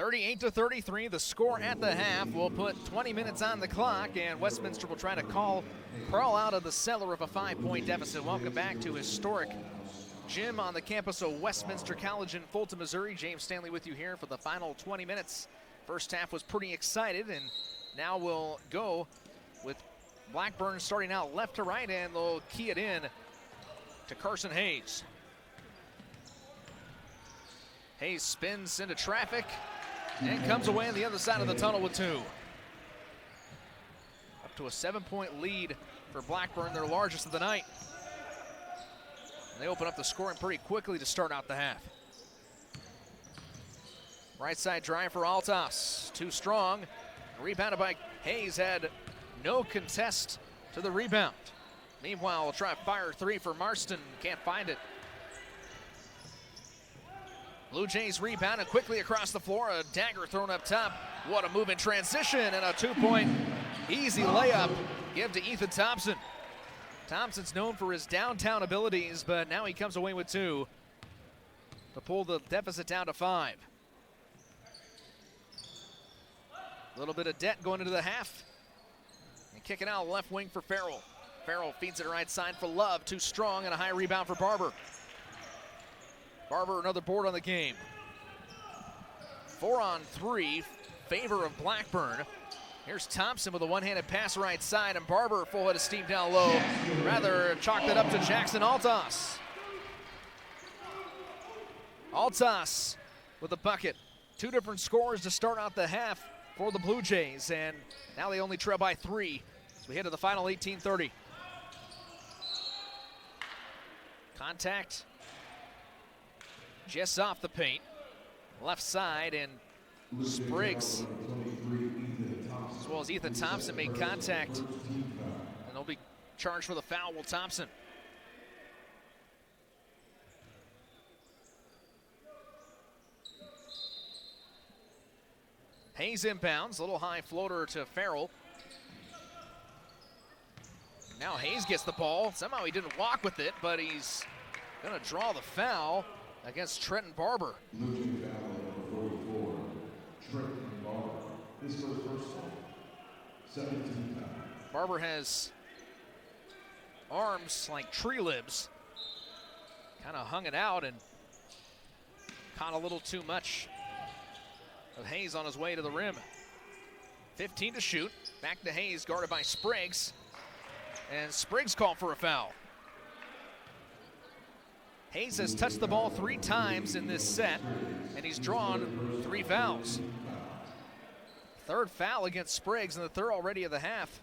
Speaker 1: 38-33, the score at the half. We'll put 20 minutes on the clock, and Westminster will try to crawl out of the cellar of a 5-point deficit. Welcome back to historic gym on the campus of Westminster College in Fulton, Missouri. James Stanley with you here for the final 20 minutes. First half was pretty excited, and now we'll go with Blackburn starting out left to right, and they'll key it in to Carson Hayes. Hayes spins into traffic and comes away on the other side of the tunnel with 2. Up to a 7-point lead for Blackburn, their largest of the night. And they open up the scoring pretty quickly to start out the half. Right side drive for Altas, too strong. Rebounded by Hayes, had no contest to the rebound. Meanwhile, we'll try a fire 3 for Marston, can't find it. Blue Jays rebound and quickly across the floor, a dagger thrown up top. What a move in transition, and a 2-point easy layup give to Ethan Thompson. Thompson's known for his downtown abilities, but now he comes away with 2 to pull the deficit down to 5. A little bit of debt going into the half. And kicking out left wing for Farrell. Farrell feeds it right side for Love, too strong, and a high rebound for Barber. Barber, another board on the game. 4 on 3, favor of Blackburn. Here's Thompson with a one-handed pass right side, and Barber full head of steam down low. Rather chalked it up to Jackson Altas. Altas with a bucket. 2 different scores to start out the half for the Blue Jays, and now they only trail by 3 as we head to the final 18-30. Contact just off the paint, left side, and Spriggs, as well as Ethan Thompson, made contact, and they'll be charged for the foul. Will Thompson. Hayes inbounds, a little high floater to Farrell. Now Hayes gets the ball. Somehow he didn't walk with it, but he's gonna draw the foul against Trenton Barber.
Speaker 2: Losing foul number 44, Trenton Barber. His first foul, 17 foul.
Speaker 1: Barber has arms like tree limbs. Kind of hung it out and caught a little too much of Hayes on his way to the rim. 15 to shoot. Back to Hayes, guarded by Spriggs. And Spriggs called for a foul. Hayes has touched the ball 3 times in this set, and he's drawn 3 fouls. 3rd foul against Spriggs, and the 3rd already of the half.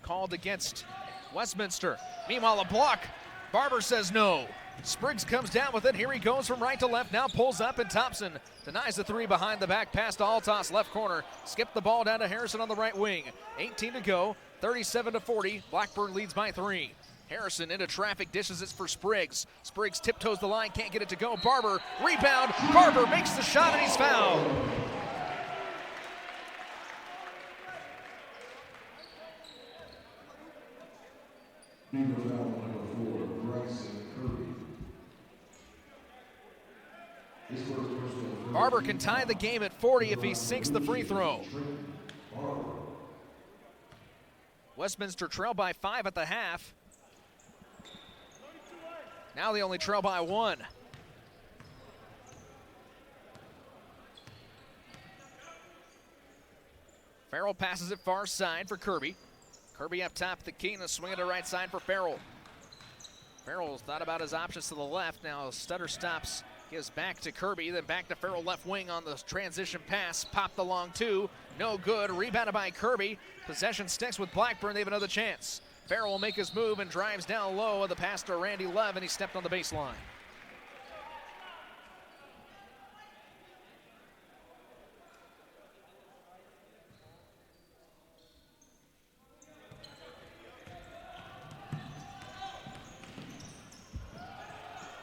Speaker 1: Called against Westminster. Meanwhile, a block. Barber says no. Spriggs comes down with it. Here he goes from right to left. Now pulls up, and Thompson denies the 3 behind the back pass to Altas, left corner. Skipped the ball down to Harrison on the right wing. 18 to go. 37-40. Blackburn leads by 3. Harrison into traffic, dishes it for Spriggs. Spriggs tiptoes the line, can't get it to go. Barber, rebound. Barber makes the shot, and he's fouled.
Speaker 2: Number foul number 4, Bryson Kirby. His first personal.
Speaker 1: Barber can tie the game at 40 if he sinks the free throw. Westminster trail by 5 at the half. Now they only trail by 1. Farrell passes it far side for Kirby. Kirby up top, the key, and a swing to right side for Farrell. Farrell's thought about his options to the left. Now stutter stops, gives back to Kirby, then back to Farrell left wing on the transition pass. Popped the long 2, no good. Rebounded by Kirby. Possession sticks with Blackburn. They have another chance. Farrell will make his move and drives down low. The pass to Randy Love, and he stepped on the baseline.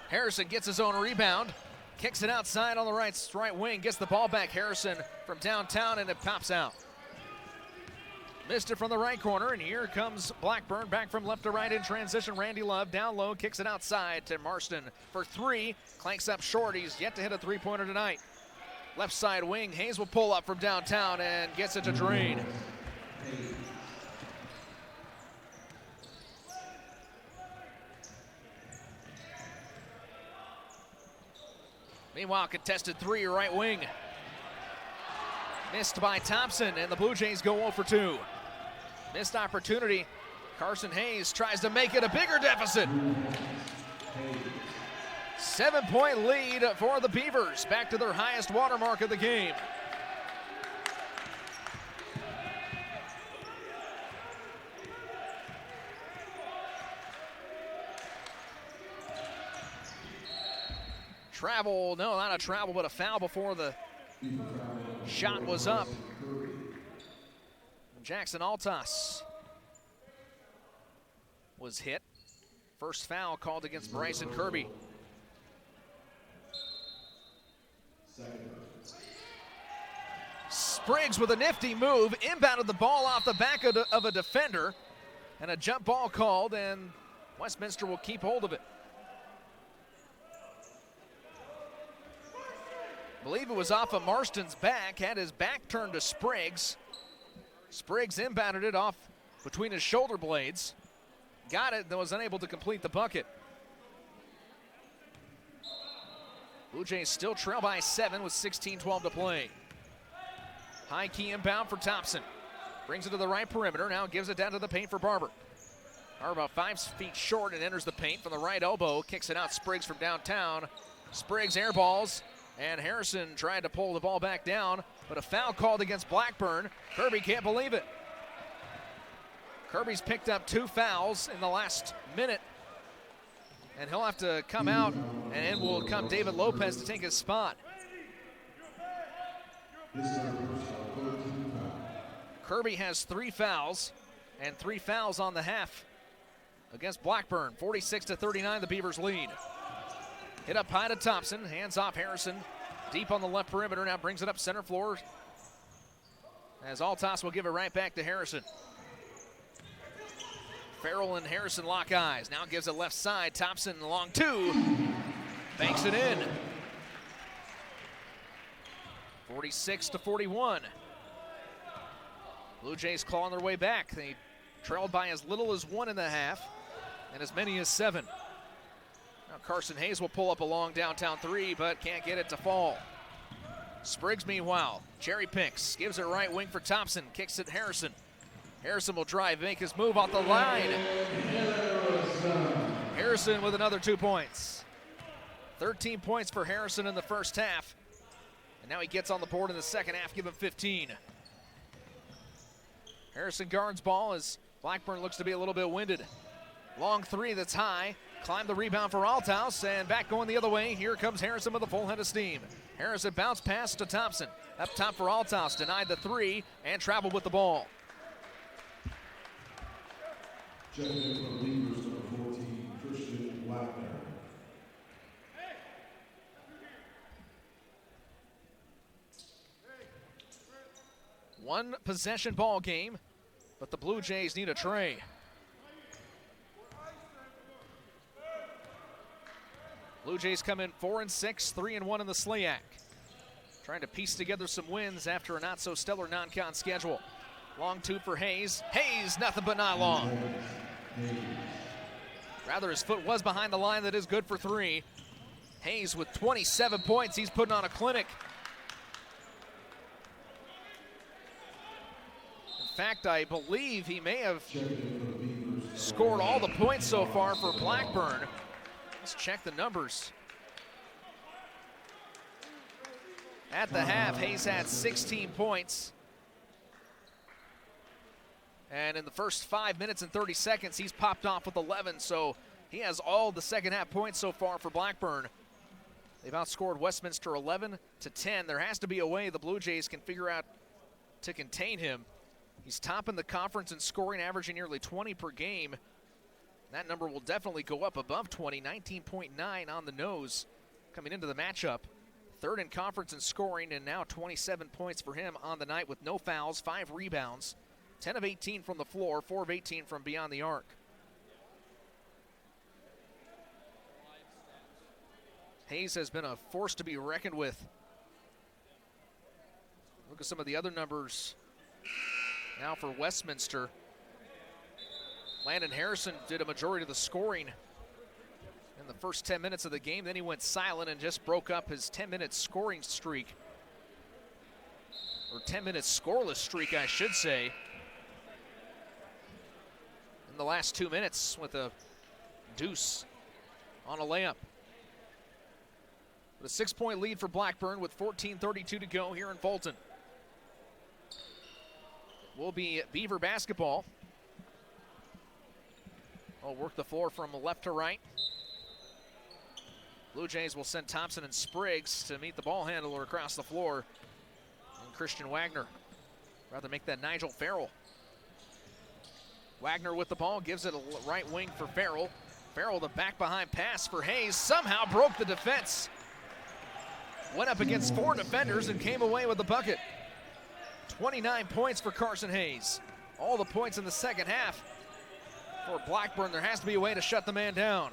Speaker 1: Harrison gets his own rebound, kicks it outside on the right wing, gets the ball back. Harrison from downtown, and it pops out. Missed it from the right corner, and here comes Blackburn back from left to right in transition. Randy Love down low, kicks it outside to Marston for three. Clanks up short. He's yet to hit a three-pointer tonight. Left side wing, Hayes will pull up from downtown and gets it to drain. Meanwhile, contested three, right wing. Missed by Thompson, and the Blue Jays go 0 for 2. Missed opportunity. Carson Hayes tries to make it a bigger deficit. 7-point lead for the Beavers, back to their highest watermark of the game. Travel, no, not a travel, but a foul before the shot was up. Jackson Altas was hit. First foul called against Bryson Kirby. Spriggs with a nifty move, inbounded the ball off the back of a defender, and a jump ball called, and Westminster will keep hold of it. I believe it was off of Marston's back, had his back turned to Spriggs. Spriggs inbounded it off between his shoulder blades. Got it, though was unable to complete the bucket. Blue Jays still trail by 7 with 16-12 to play. High key inbound for Thompson. Brings it to the right perimeter, now gives it down to the paint for Barber. Barber about 5 feet short and enters the paint from the right elbow. Kicks it out, Spriggs from downtown. Spriggs airballs, and Harrison tried to pull the ball back down, but a foul called against Blackburn. Kirby can't believe it. Kirby's picked up 2 fouls in the last minute, and he'll have to come out, and in will come David Lopez to take his spot. Kirby has 3 fouls, and 3 fouls on the half against Blackburn. 46-39, the Beavers lead. Hit up high to Thompson, hands off Harrison. Deep on the left perimeter, now brings it up center floor. As Altas will give it right back to Harrison. Farrell and Harrison lock eyes. Now gives it left side. Thompson along 2. Banks it in. 46-41. Blue Jays clawing their way back. They trailed by as little as 1.5 and as many as 7. Now Carson Hayes will pull up a long downtown 3, but can't get it to fall. Spriggs, meanwhile, cherry picks, gives it right wing for Thompson, kicks it Harrison. Harrison will drive, make his move off the line. Harrison with another 2 points. 13 points for Harrison in the first half. And now he gets on the board in the second half, give him 15. Harrison guards ball as Blackburn looks to be a little bit winded. Long 3 that's high. Climb the rebound for Althaus, and back going the other way. Here comes Harrison with a full head of steam. Harrison bounce pass to Thompson. Up top for Althaus, denied the 3, and traveled with the ball.
Speaker 2: Checking in from Beavers, number 14, Christian Blackburn.
Speaker 1: One possession ball game, but the Blue Jays need a tray. Blue Jays come in 4-6, 3-1 in the SLIAC. Trying to piece together some wins after a not so stellar non-con schedule. Long 2 for Hayes. Hayes, nothing but not long. Rather, his foot was behind the line. That is good for 3. Hayes with 27 points. He's putting on a clinic. In fact, I believe he may have scored all the points so far for Blackburn. Let's check the numbers. At the half, Hayes had 16 points. And in the first 5 minutes and 30 seconds, he's popped off with 11. So he has all the second half points so far for Blackburn. They've outscored Westminster 11-10. There has to be a way the Blue Jays can figure out to contain him. He's top in the conference in scoring, averaging nearly 20 per game. That number will definitely go up above 20, 19.9 on the nose coming into the matchup. Third in conference in scoring, and now 27 points for him on the night with no fouls, 5 rebounds. 10 of 18 from the floor, 4 of 18 from beyond the arc. Hayes has been a force to be reckoned with. Look at some of the other numbers now for Westminster. Landon Harrison did a majority of the scoring in the first 10 minutes of the game. Then he went silent and just broke up his 10-minute scoring streak. Or 10-minute scoreless streak, I should say. In the last 2 minutes with a deuce on a layup. With a 6-point lead for Blackburn with 14:32 to go here in Fulton. Will be Beaver basketball. I'll work the floor from left to right. Blue Jays will send Thompson and Spriggs to meet the ball handler across the floor. And Christian Wagner rather make that Nigel Farrell. Wagner with the ball, gives it a right wing for Farrell. Farrell, the back behind pass for Hayes, somehow broke the defense. Went up against 4 defenders and came away with the bucket. 29 points for Carson Hayes. All the points in the second half for Blackburn. There has to be a way to shut the man down.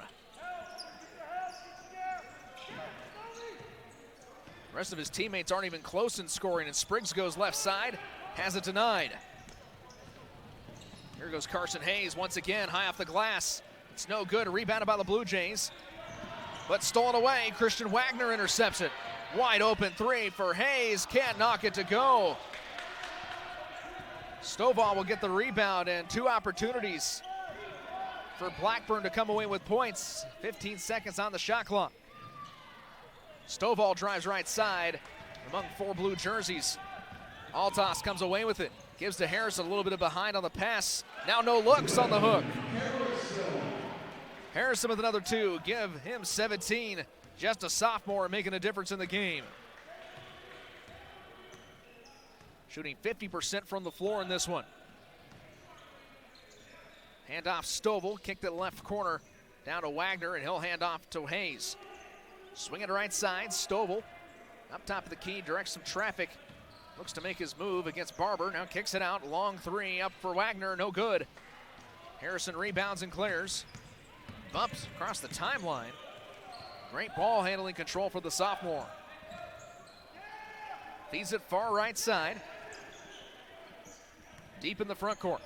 Speaker 1: The rest of his teammates aren't even close in scoring, and Spriggs goes left side, has it denied. Here goes Carson Hayes once again, high off the glass. It's no good, rebounded by the Blue Jays, but stolen away. Christian Wagner intercepts it. Wide open 3 for Hayes, can't knock it to go. Stovall will get the rebound, and 2 opportunities for Blackburn to come away with points. 15 seconds on the shot clock. Stovall drives right side among 4 blue jerseys. Altas comes away with it. Gives to Harrison, a little bit of behind on the pass. Now no looks on the hook. Harrison with another 2, give him 17. Just a sophomore making a difference in the game. Shooting 50% from the floor in this one. Handoff Stovall, kicked it left corner down to Wagner, and he'll hand off to Hayes. Swing it right side, Stovall up top of the key, directs some traffic. Looks to make his move against Barber, now kicks it out, long 3 up for Wagner, no good. Harrison rebounds and clears. Bumps across the timeline. Great ball handling control for the sophomore. Feeds it far right side. Deep in the front court.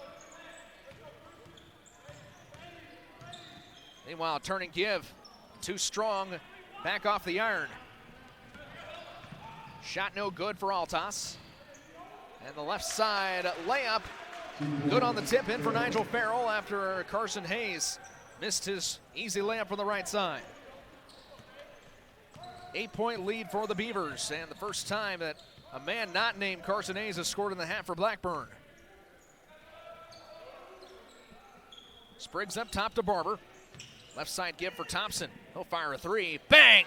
Speaker 1: Meanwhile, turn and give. Too strong, back off the iron. Shot no good for Altas. And the left side layup, good on the tip, in for Nigel Farrell after Carson Hayes missed his easy layup from the right side. 8-point lead for the Beavers, and the first time that a man not named Carson Hayes has scored in the half for Blackburn. Spriggs up top to Barber. Left side give for Thompson. He'll fire a 3. Bang!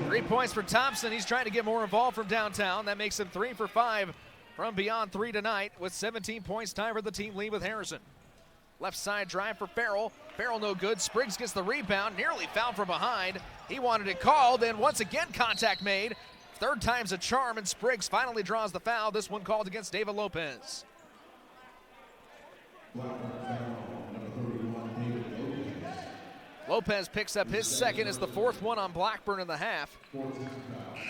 Speaker 1: 3 points for Thompson. He's trying to get more involved from downtown. That makes him 3 for 5 from beyond 3 tonight, with 17 points tied for the team lead with Harrison. Left side drive for Farrell. Farrell no good. Spriggs gets the rebound, nearly fouled from behind. He wanted it called, and once again contact made. 3rd time's a charm, and Spriggs finally draws the foul. This one called against David Lopez. Lopez picks up his second, as the 4th one on Blackburn in the half.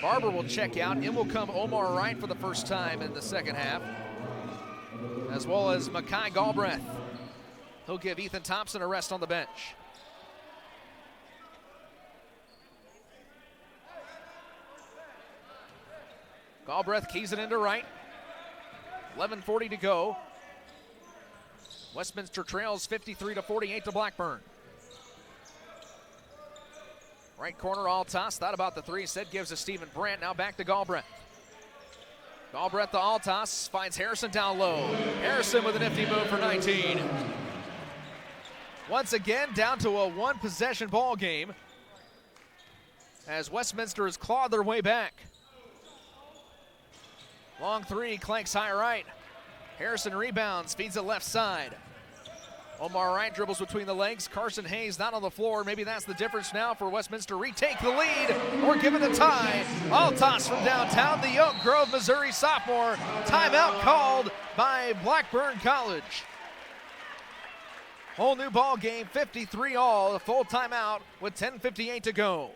Speaker 1: Barber will check out. In will come Omar Wright for the first time in the second half, as well as Makai Galbraith. He'll give Ethan Thompson a rest on the bench. Galbraith keys it into right. 11:40 to go. Westminster trails 53-48 to Blackburn. Right corner, Altas, thought about the 3, said gives to Stephen Brandt, now back to Galbraith. Galbraith to Altas, finds Harrison down low. Harrison with a nifty move for 19. Once again, down to a 1-possession ball game, as Westminster has clawed their way back. Long 3, clanks high right. Harrison rebounds, feeds it left side. Omar Wright dribbles between the legs. Carson Hayes not on the floor. Maybe that's the difference now for Westminster. Retake the lead or give it a tie. Altas from downtown, the Oak Grove, Missouri sophomore. Timeout called by Blackburn College. Whole new ball game, 53 all. A full timeout with 10:58 to go.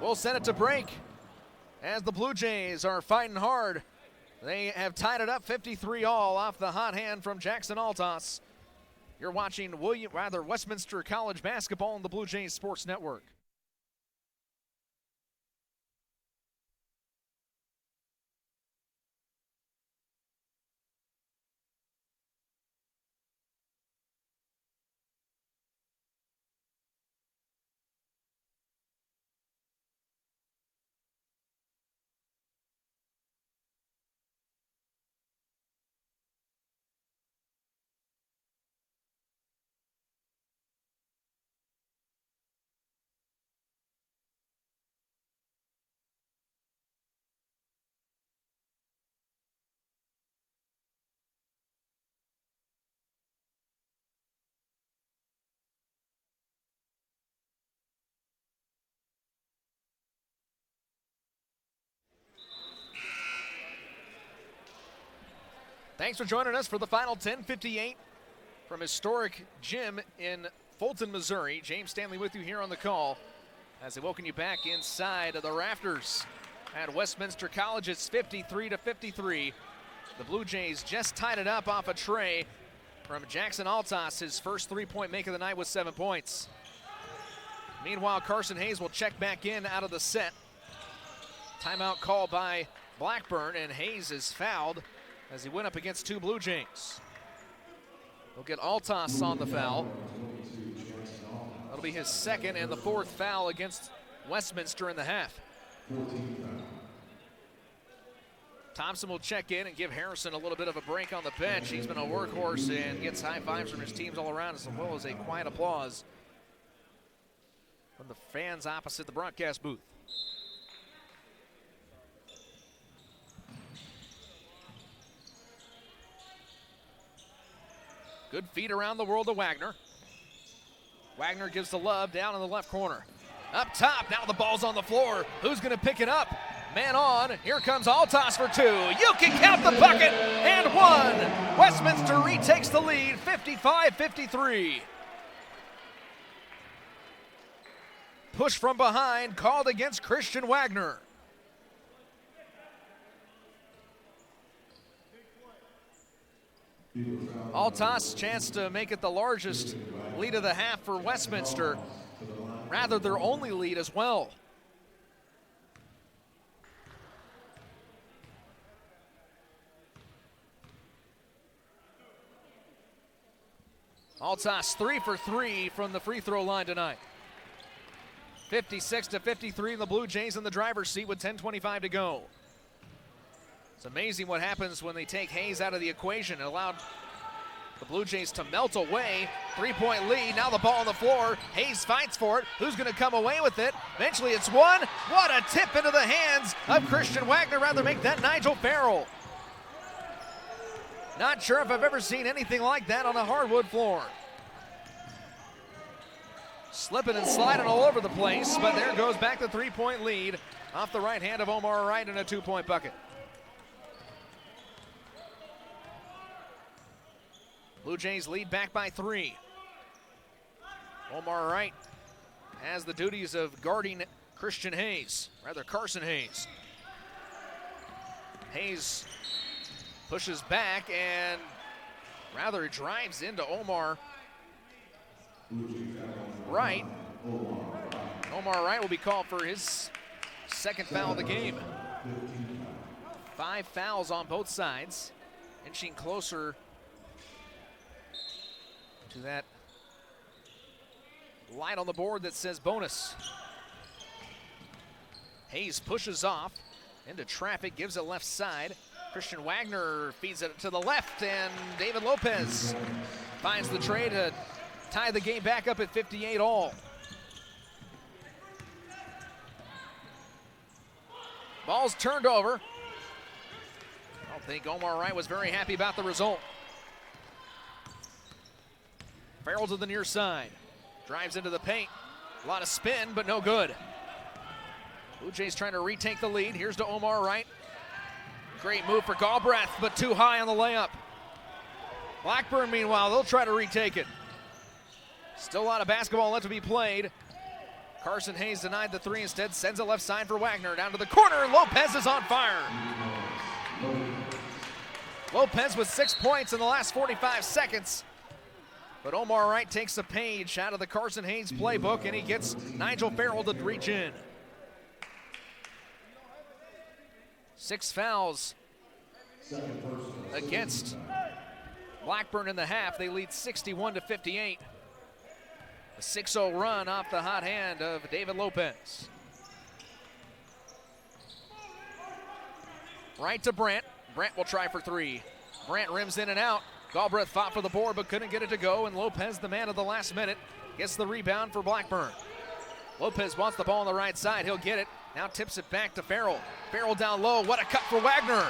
Speaker 1: We'll send it to break as the Blue Jays are fighting hard. They have tied it up 53 all off the hot hand from Jackson Altas. You're watching Westminster College basketball on the Blue Jays Sports Network. Thanks for joining us for the final 10:58 from historic gym in Fulton, Missouri. James Stanley with you here on the call as they welcome you back inside of the rafters at Westminster College. It's 53-53. The Blue Jays just tied it up off a tray from Jackson Altas. His first three-point make of the night with 7 points. Meanwhile, Carson Hayes will check back in out of the set. Timeout call by Blackburn, and Hayes is fouled as he went up against two Blue Jays. We'll get Altas on the foul. That'll be his second and the fourth foul against Westminster in the half. Thompson will check in and give Harrison a little bit of a break on the bench. He's been a workhorse and gets high fives from his teams all around, as well as a quiet applause from the fans opposite the broadcast booth. Good feed around the world to Wagner. Wagner gives the love down in the left corner. Up top, now the ball's on the floor. Who's gonna pick it up? Man on, here comes Altas for two. You can count the bucket, and one. Westminster retakes the lead, 55-53. Push from behind, called against Christian Wagner. Altas chance to make it the largest lead of the half for Westminster. Rather, their only lead as well. Altas 3 for 3 from the free throw line tonight. 56-53, and the Blue Jays in the driver's seat with 10:25 to go. It's amazing what happens when they take Hayes out of the equation. It allowed the Blue Jays to melt away. 3-point lead, now the ball on the floor. Hayes fights for it. Who's gonna come away with it? Eventually it's one. What a tip into the hands of Christian Wagner. Rather make that Nigel Farrell. Not sure if I've ever seen anything like that on a hardwood floor. Slipping and sliding all over the place, but there goes back the 3-point lead off the right hand of Omar Wright in a 2-point bucket. Blue Jays lead back by 3. Omar Wright has the duties of guarding Carson Hayes. Hayes pushes back and rather drives into Omar Wright. Omar Wright will be called for his second foul of the game. 5 fouls on both sides, inching closer to that light on the board that says bonus. Hayes pushes off into traffic, gives it left side. Christian Wagner feeds it to the left, and David Lopez finds the tray to tie the game back up at 58 all. Ball's turned over. don't think Omar Wright was very happy about the result. Farrell to the near side. Drives into the paint. A lot of spin, but no good. Blue Jays trying to retake the lead. Here's to Omar Wright. Great move for Galbraith, but too high on the layup. Blackburn, meanwhile, they'll try to retake it. Still a lot of basketball left to be played. Carson Hayes denied the three, instead sends it left side for Wagner. Down to the corner, and Lopez is on fire. Lopez with 6 points in the last 45 seconds. But Omar Wright takes a page out of the Carson Hayes playbook, and he gets Nigel Farrell to reach in. 6 fouls against Blackburn in the half. They lead 61-58. A 6-0 run off the hot hand of David Lopez. Right to Brandt. Brandt will try for three. Brandt rims in and out. Galbraith fought for the board but couldn't get it to go, and Lopez, the man of the last minute, gets the rebound for Blackburn. Lopez wants the ball on the right side. He'll get it. Now tips it back to Farrell. Farrell down low. What a cut for Wagner.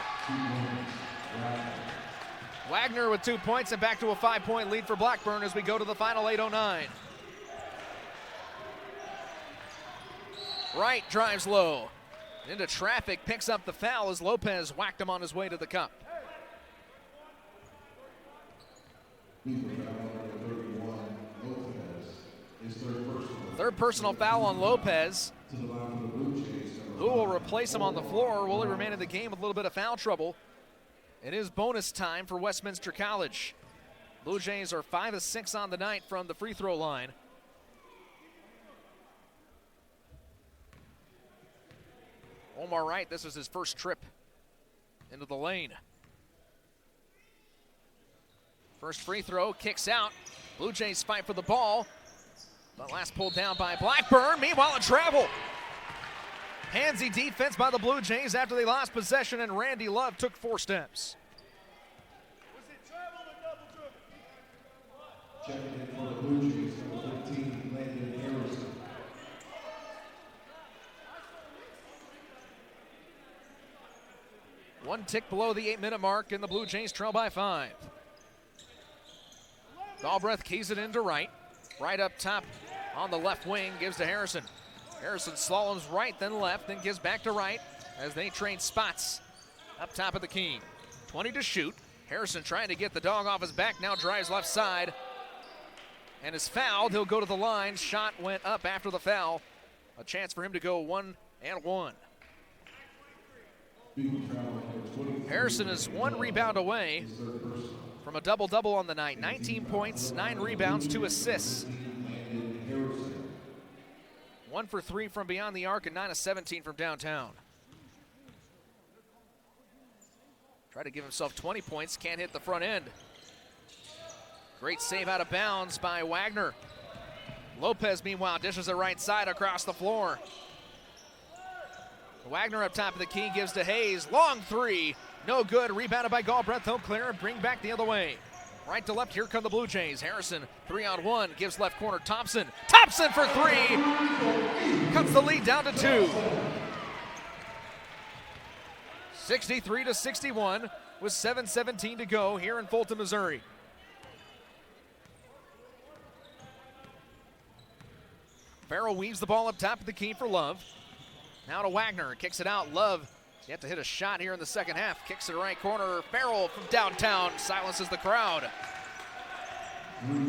Speaker 1: Wagner with 2 points and back to a 5-point lead for Blackburn as we go to the final 8:09. Wright drives low. Into traffic, picks up the foul as Lopez whacked him on his way to the cup. Third personal foul on Lopez. Who will replace him on the floor? Will he remain in the game with a little bit of foul trouble? It is bonus time for Westminster College. Blue Jays are 5 of 6 on the night from the free throw line. Omar Wright, this is his first trip into the lane. First free throw, kicks out. Blue Jays fight for the ball. The last pulled down by Blackburn. Meanwhile, a travel. Handsy defense by the Blue Jays after they lost possession, and Randy Love took 4 steps.
Speaker 2: Checking in for the Blue Jays, number 15, Landon Harrison.
Speaker 1: One tick below the 8-minute mark, and the Blue Jays trail by 5. Galbraith keys it into Wright. Right up top on the left wing, gives to Harrison. Harrison slaloms right, then left, then gives back to Wright as they trade spots up top of the key. 20 to shoot. Harrison trying to get the dog off his back, now drives left side and is fouled. He'll go to the line. Shot went up after the foul. A chance for him to go 1 and 1. Harrison is 1 rebound away from a double-double on the night. 19 points, 9 rebounds, 2 assists. 1 for 3 from beyond the arc and 9 of 17 from downtown. Try to give himself 20 points, can't hit the front end. Great save out of bounds by Wagner. Lopez, meanwhile, dishes it right side across the floor. Wagner up top of the key, gives to Hayes. Long three, no good. Rebounded by Galbraith. He'll clear and bring back the other way. Right to left, here come the Blue Jays. Harrison, 3-on-1, gives left corner Thompson. Thompson for 3! Cuts the lead down to 2. 63-61 with 7:17 to go here in Fulton, Missouri. Farrell weaves the ball up top of the key for Love. Now to Wagner, kicks it out. Love yet to hit a shot here in the second half. Kicks it right corner. Farrell from downtown silences the crowd.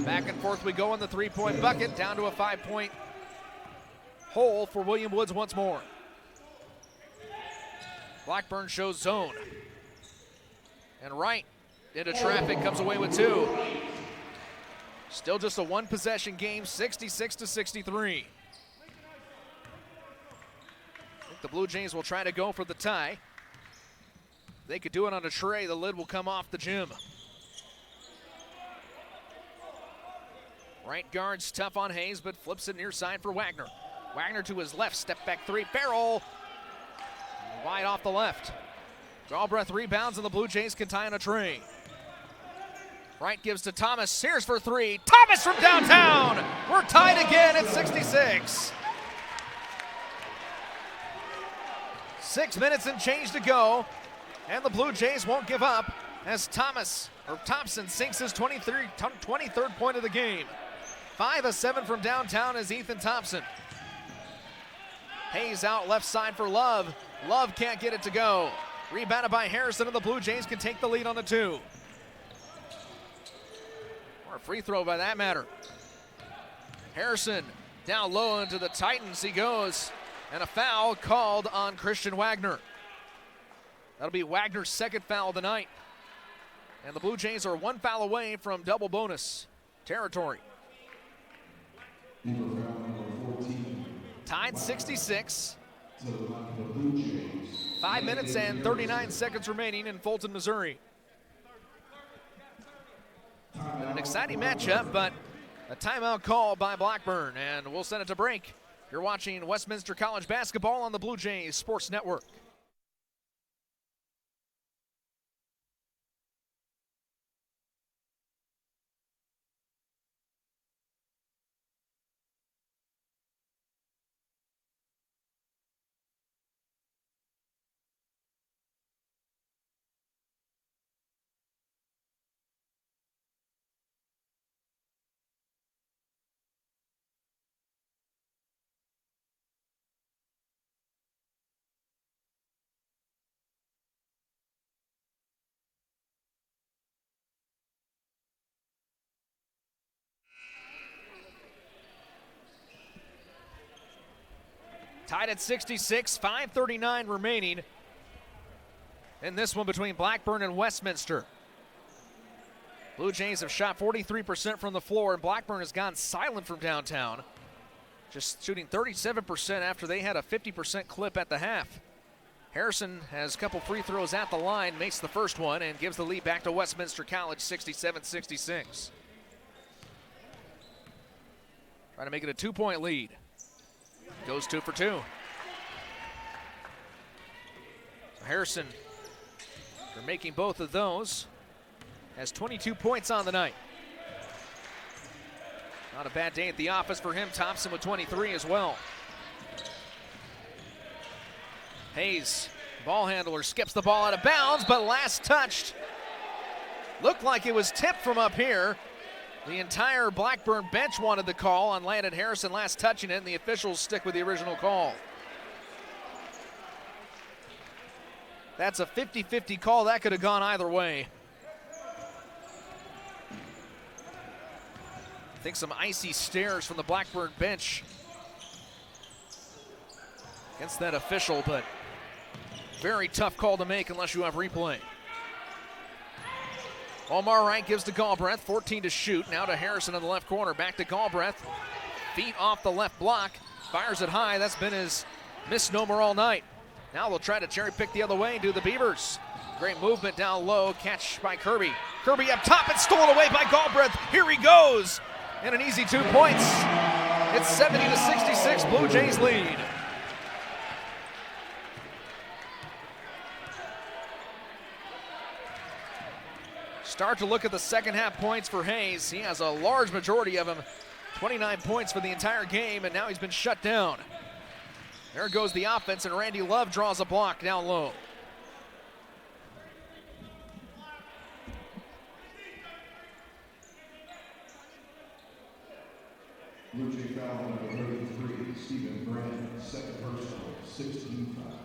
Speaker 1: Back and forth we go in the 3-point bucket, down to a 5-point hole for William Woods once more. Blackburn shows zone. And Wright into traffic, comes away with 2. Still just a 1-possession game, 66-63. The Blue Jays will try to go for the tie. They could do it on a tray. The lid will come off the gym. Right guard's tough on Hayes, but flips it near side for Wagner. Wagner to his left, step back 3. Farrell wide off the left. Galbraith rebounds, and the Blue Jays can tie on a tray. Wright gives to Thomas. Sears for 3. Thomas from downtown. We're tied again at 66. 6 minutes and change to go. And the Blue Jays won't give up as Thompson sinks his 23rd point of the game. 5 of 7 from downtown is Ethan Thompson. Hayes out left side for Love. Love can't get it to go. Rebounded by Harrison, and the Blue Jays can take the lead on the 2. Or a free throw by that matter. Harrison down low into the Titans he goes. And a foul called on Christian Wagner. That'll be Wagner's 2nd foul of the night. And the Blue Jays are 1 foul away from double bonus territory. Tied 66. 5 minutes and 39 seconds remaining in Fulton, Missouri. An exciting matchup, but a timeout call by Blackburn, and we'll send it to break. You're watching Westminster College basketball on the Blue Jays Sports Network. Tied at 66, 5:39 remaining in this one between Blackburn and Westminster. Blue Jays have shot 43% from the floor, and Blackburn has gone silent from downtown, just shooting 37% after they had a 50% clip at the half. Harrison has a couple free throws at the line, makes the first one, and gives the lead back to Westminster College, 67-66. Trying to make it a 2-point lead. Goes 2 for 2. Harrison, for making both of those, has 22 points on the night. Not a bad day at the office for him. Thompson with 23 as well. Hayes, ball handler, skips the ball out of bounds, but last touched. Looked like it was tipped from up here. The entire Blackburn bench wanted the call on Landon Harrison last touching it, and the officials stick with the original call. That's a 50-50 call. That could have gone either way. I think some icy stares from the Blackburn bench against that official, but very tough call to make unless you have replay. Omar Wright gives to Galbraith, 14 to shoot. Now to Harrison in the left corner, back to Galbraith. Feet off the left block, fires it high. That's been his misnomer all night. Now they'll try to cherry pick the other way, do the Beavers. Great movement down low, catch by Kirby. Kirby up top, and stolen away by Galbraith. Here he goes, and an easy 2 points. It's 70-66, Blue Jays lead. Start to look at the second half points for Hayes. He has a large majority of them, 29 points for the entire game, and now he's been shut down. There goes the offense, and Randy Love draws a block down low.
Speaker 2: Blue Jay foul number 33, Stephen Brand, second personal, 16 foul.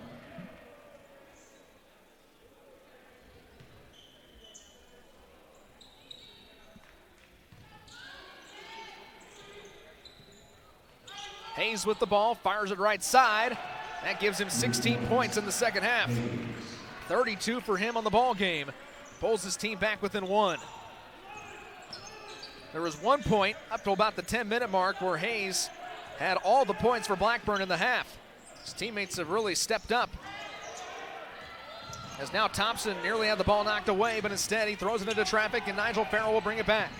Speaker 1: Hayes with the ball, fires it right side. That gives him 16 points in the second half. 32 for him on the ball game. Pulls his team back within 1. There was 1 point up to about the 10-minute mark where Hayes had all the points for Blackburn in the half. His teammates have really stepped up. As now Thompson nearly had the ball knocked away, but instead he throws it into traffic, and Nigel Farrell will bring it back.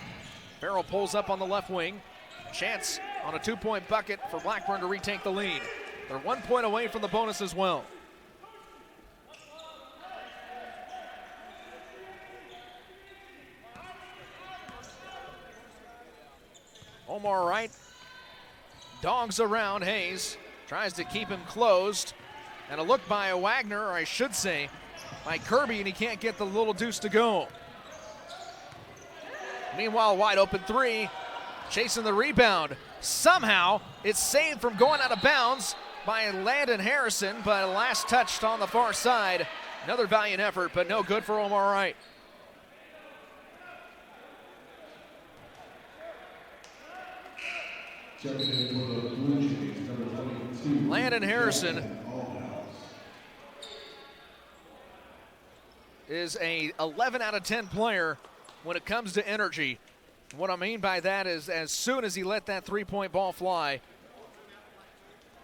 Speaker 1: Farrell pulls up on the left wing. Chance on a 2-point bucket for Blackburn to retake the lead. They're 1 point away from the bonus as well. Omar Wright dogs around Hayes, tries to keep him closed. And a look by Wagner, or I should say, by Kirby, and he can't get the little deuce to go. Meanwhile, wide open three, chasing the rebound. Somehow, it's saved from going out of bounds by Landon Harrison, but last touched on the far side. Another valiant effort, but no good for Omar Wright. Landon Harrison is a 11 out of 10 player when it comes to energy. What I mean by that is as soon as he let that three-point ball fly,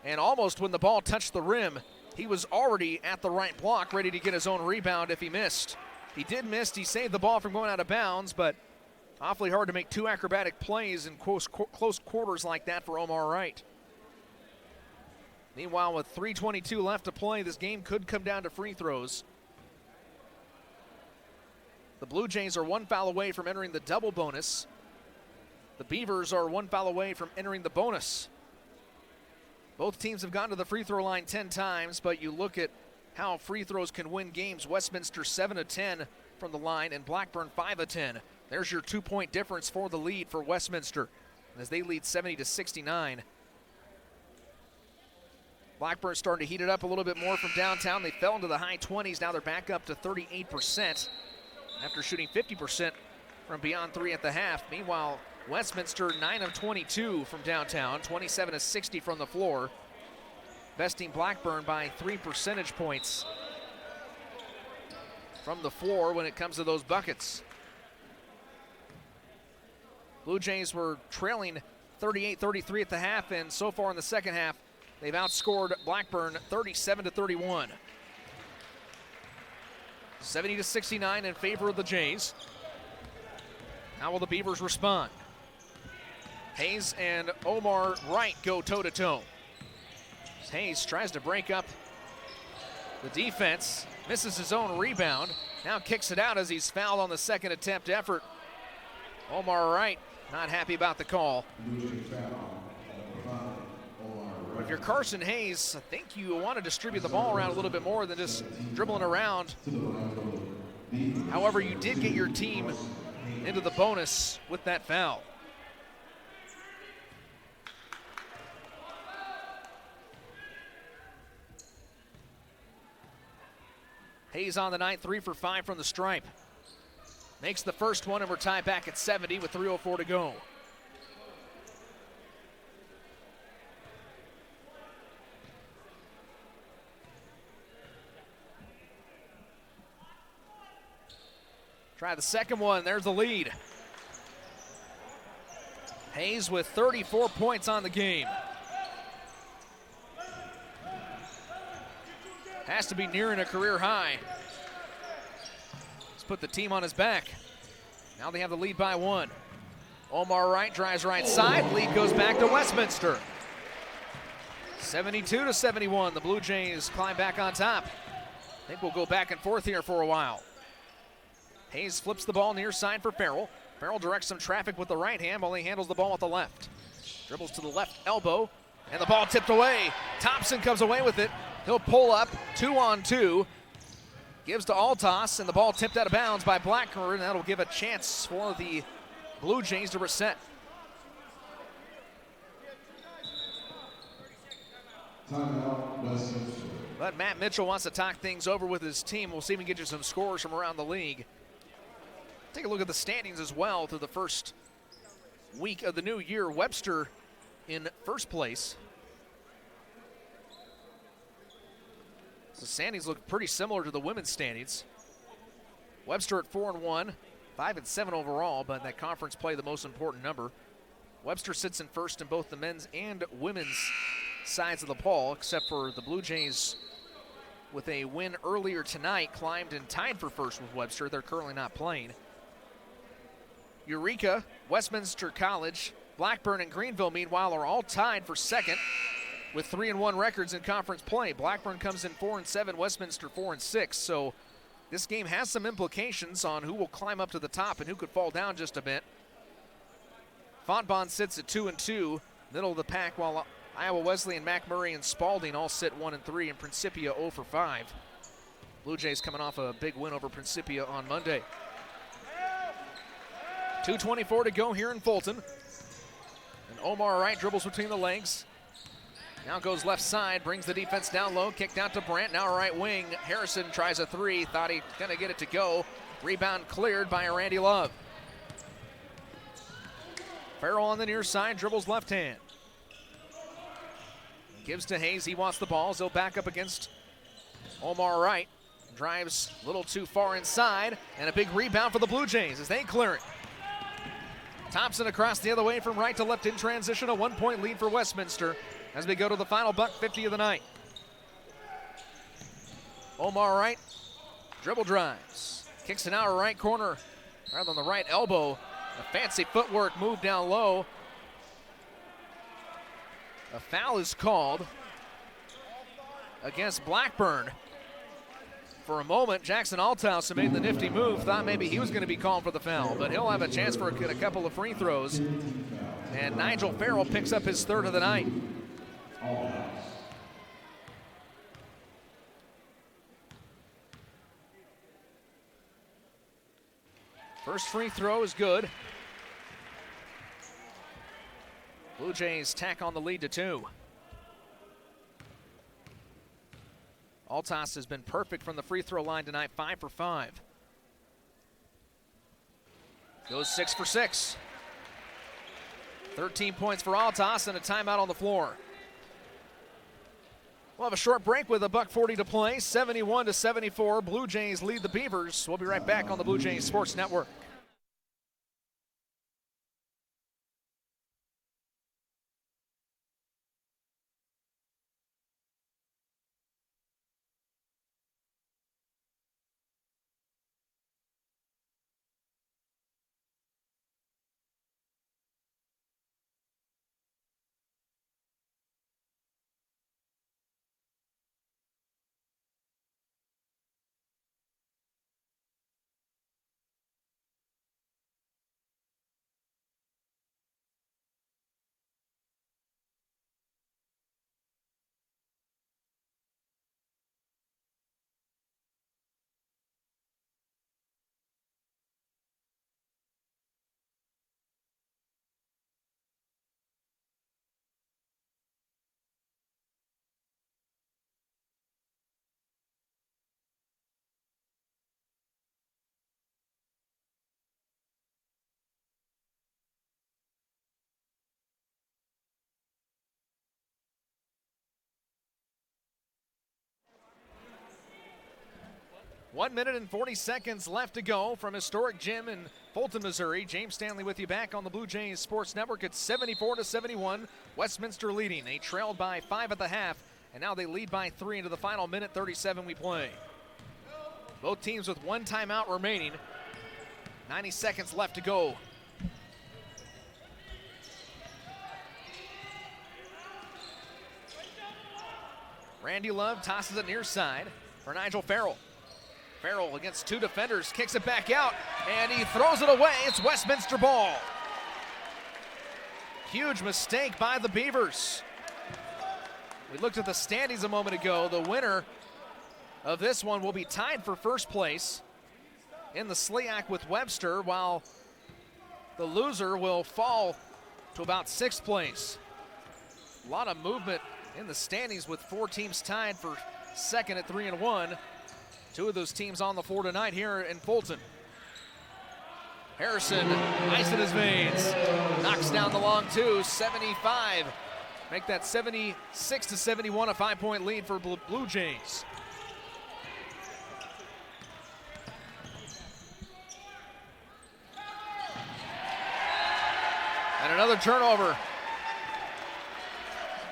Speaker 1: and almost when the ball touched the rim, he was already at the right block, ready to get his own rebound if he missed. He did miss. He saved the ball from going out of bounds, but awfully hard to make two acrobatic plays in close quarters like that for Omar Wright. Meanwhile, with 3:22 left to play, this game could come down to free throws. The Blue Jays are one foul away from entering the double bonus. The Beavers are one foul away from entering the bonus. Both teams have gone to the free throw line 10 times, but you look at how free throws can win games. Westminster 7 of 10 from the line and Blackburn 5 of 10. There's your 2-point difference for the lead for Westminster as they lead 70-69. Blackburn starting to heat it up a little bit more from downtown. They fell into the high 20s. Now they're back up to 38% after shooting 50% from beyond three at the half. Meanwhile, Westminster 9 of 22 from downtown, 27 of 60 from the floor, besting Blackburn by 3 percentage points from the floor when it comes to those buckets. Blue Jays were trailing 38-33 at the half, and so far in the second half, they've outscored Blackburn 37-31. 70-69 in favor of the Jays. How will the Beavers respond? Hayes and Omar Wright go toe-to-toe. Hayes tries to break up the defense, misses his own rebound, now kicks it out as he's fouled on the second attempt effort. Omar Wright not happy about the call. But if you're Carson Hayes, I think you want to distribute the ball around a little bit more than just dribbling around. However, you did get your team into the bonus with that foul. Hayes on the night, 3 for 5 from the stripe. Makes the first one, and we're tied back at 70 with 3:04 to go. Try the second one, there's the lead. Hayes with 34 points on the game. Has to be nearing a career high. Let's put the team on his back. Now they have the lead by 1. Omar Wright drives right side, lead goes back to Westminster. 72-71, the Blue Jays climb back on top. I think we'll go back and forth here for a while. Hayes flips the ball near side for Farrell. Farrell directs some traffic with the right hand while he handles the ball with the left. Dribbles to the left elbow, and the ball tipped away. Thompson comes away with it. He'll pull up 2-on-2. Gives to Altos, and the ball tipped out of bounds by Blackburn, and that'll give a chance for the Blue Jays to reset. But Matt Mitchell wants to talk things over with his team. We'll see if we can get you some scores from around the league. Take a look at the standings as well through the first week of the new year. Webster in first place. The standings look pretty similar to the women's standings. Webster at 4-1, 5-7 overall, but that conference play the most important number. Webster sits in first in both the men's and women's sides of the ball, except for the Blue Jays with a win earlier tonight, climbed and tied for first with Webster. They're currently not playing. Eureka, Westminster College, Blackburn, and Greenville, meanwhile, are all tied for second with 3-1 records in conference play. Blackburn comes in 4-7, Westminster 4-6. So this game has some implications on who will climb up to the top and who could fall down just a bit. Fontbonne sits at 2-2, middle of the pack, while Iowa Wesleyan, McMurray, and Spalding all sit 1-3, and Principia 0 for 5. Blue Jays coming off a big win over Principia on Monday. 2:24 to go here in Fulton. And Omar Wright dribbles between the legs. Now goes left side, brings the defense down low, kicked out to Brandt, now right wing. Harrison tries a three, thought he gonna get it to go. Rebound cleared by Randy Love. Farrell on the near side, dribbles left hand. Gives to Hayes, he wants the ball, so he'll back up against Omar Wright. Drives a little too far inside, and a big rebound for the Blue Jays as they clear it. Thompson across the other way from right to left in transition, a 1-point lead for Westminster as we go to the final $1.50 of the night. Omar Wright, dribble drives, kicks it out right corner, rather than the right elbow. A fancy footwork move down low. A foul is called against Blackburn. For a moment, Jackson Althouse made the nifty move, thought maybe he was going to be called for the foul, but he'll have a chance for a couple of free throws. And Nigel Farrell picks up his third of the night. First free throw is good. Blue Jays tack on the lead to 2. Altas has been perfect from the free throw line tonight, 5 for 5. Goes 6 for 6. 13 points for Altas and a timeout on the floor. We'll have a short break with $1:40 to play, 71-74. Blue Jays lead the Beavers. We'll be right back on the Blue Jays Sports Network. One minute and 40 seconds left to go from historic gym in Fulton, Missouri. James Stanley with you back on the Blue Jays Sports Network. It's 74-71. Westminster leading. They trailed by 5 at the half, and now they lead by 3 into the final minute 37 we play. Both teams with one timeout remaining. 90 seconds left to go. Randy Love tosses it near side for Nigel Farrell. Farrell against 2 defenders, kicks it back out, and he throws it away. It's Westminster ball. Huge mistake by the Beavers. We looked at the standings a moment ago. The winner of this one will be tied for first place in the SLIAC with Webster, while the loser will fall to about 6th place. A lot of movement in the standings with 4 teams tied for second at 3-1. 2 of those teams on the floor tonight here in Fulton. Harrison, ice in his veins. Knocks down the long 2, 75. Make that 76-71, a 5-point lead for Blue Jays. And another turnover.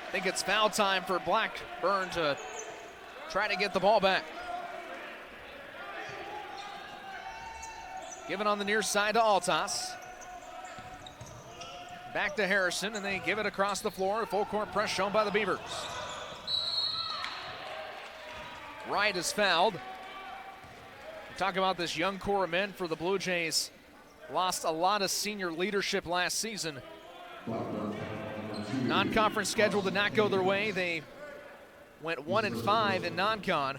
Speaker 1: I think it's foul time for Blackburn to try to get the ball back. Given on the near side to Altas. Back to Harrison, and they give it across the floor. Full court press shown by the Beavers. Wright is fouled. We talk about this young core of men for the Blue Jays. Lost a lot of senior leadership last season. Non-conference schedule did not go their way. They went 1-5 in non-con.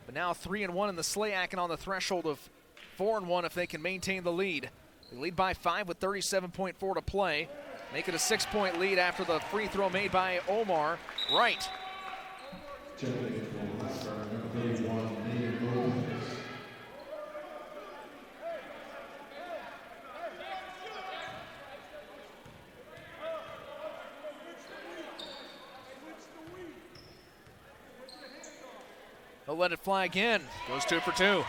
Speaker 1: but now 3-1 in the SLIAC and on the threshold of 4-1 if they can maintain the lead. They lead by 5 with 37.4 to play. Make it a 6-point lead after the free throw made by Omar Wright. They'll let it fly again. Goes 2 for 2.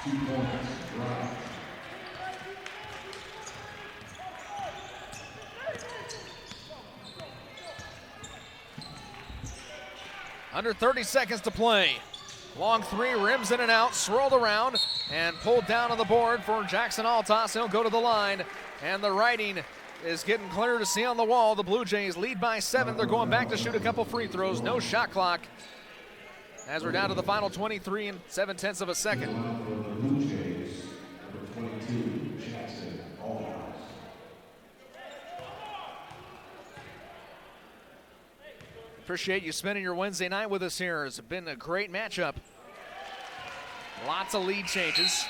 Speaker 1: Under 30 seconds to play. Long three, rims in and out, swirled around, and pulled down on the board for Jackson Altas. He'll go to the line, and the writing is getting clear to see on the wall. The Blue Jays lead by 7. They're going back to shoot a couple free throws. No shot clock, as we're down to the final 23 and 7/10 of a second. Appreciate you spending your Wednesday night with us here. It's been a great matchup. Lots of lead changes.